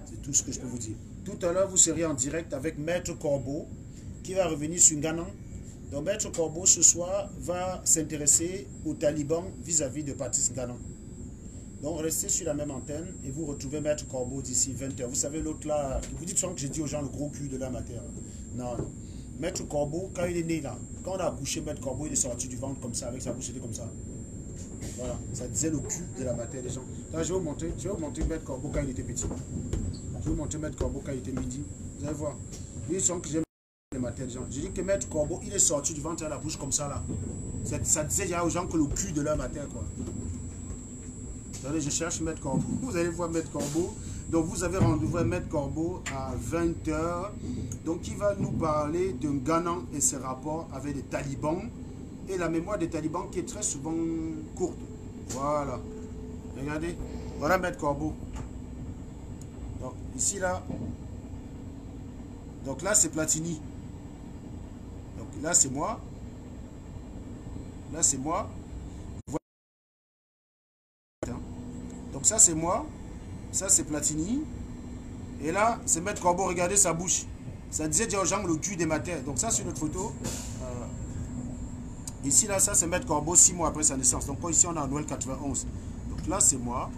c'est tout ce que je peux vous dire. Tout à l'heure, vous serez en direct avec Maître Corbeau, qui va revenir sur Nganan. Donc Maître Corbeau, ce soir, va s'intéresser aux talibans vis-à-vis de Patrice Nganan. Donc restez sur la même antenne et vous retrouvez Maître Corbeau d'ici 20 h. Vous savez, l'autre là, vous dites souvent que j'ai dit aux gens le gros cul de la matière. Non, non. Maître Corbeau, quand il est né là, quand on a accouché Maître Corbeau, il est sorti du ventre comme ça, avec sa bouche, c'était comme ça. Voilà, ça disait le cul de la matière des gens. Là, je vais vous montrer Maître Corbeau quand il était petit. Je vais vous montrer Maître Corbeau quand il était midi. Vous allez voir. Ils sont que j'aime les matières des gens. Je dis que Maître Corbeau, il est sorti du ventre à la bouche comme ça là. Ça disait il y a aux gens que le cul de leur matière, quoi. Attendez, je cherche Maître Corbeau. Vous allez voir Maître Corbeau. Donc, vous avez rendez-vous avec Maître Corbeau à 20h. Donc, il va nous parler d'un Ghana et ses rapports avec les talibans. Et la mémoire des talibans qui est très souvent courte. Voilà. Regardez. Voilà Maître Corbeau. Donc, ici, là. Donc, là, c'est Platini. Donc, là, c'est moi. Là, c'est moi. Donc ça c'est moi, ça c'est Platini, et là c'est Maître Corbeau, regardez sa bouche, ça disait dire aux gens le cul des matins. Donc ça c'est notre photo, ici là ça c'est Maître Corbeau 6 mois après sa naissance, donc ici on est en Noël 91, donc là c'est moi,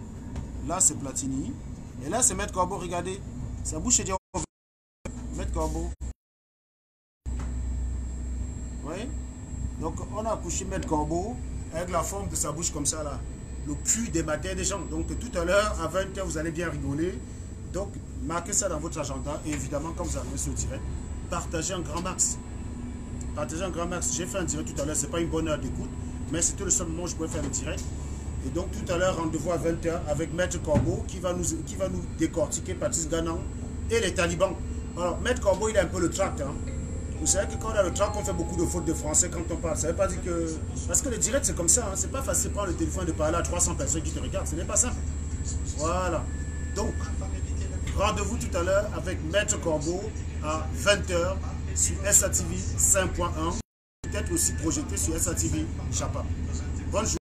là c'est Platini, et là c'est Maître Corbeau, regardez, sa bouche est dire Maître Corbeau, vous voyez, donc on a accouché Maître Corbeau avec la forme de sa bouche comme ça là. Le cul des matins des gens. Donc tout à l'heure, à 20h, vous allez bien rigoler. Donc, marquez ça dans votre agenda. Et évidemment, quand vous arrivez sur le direct, partagez un grand max. Partagez un grand max. J'ai fait un direct tout à l'heure, c'est pas une bonne heure d'écoute, mais c'était le seul moment où je pouvais faire le direct. Et donc tout à l'heure, rendez-vous à 20h avec Maître Corbeau qui va nous décortiquer Patrice Ganan et les talibans. Alors, Maître Corbeau, il a un peu le tract. Hein. Vous savez que quand on a le tract, on fait beaucoup de fautes de français quand on parle. Ça ne veut pas dire que... Parce que le direct, c'est comme ça. Hein. C'est pas facile de prendre le téléphone et de parler à 300 personnes qui te regardent. Ce n'est pas simple. Voilà. Donc, rendez-vous tout à l'heure avec Maître Corbeau à 20h sur SATV 5.1. Peut-être aussi projeté sur SATV Chapa. Bonne journée.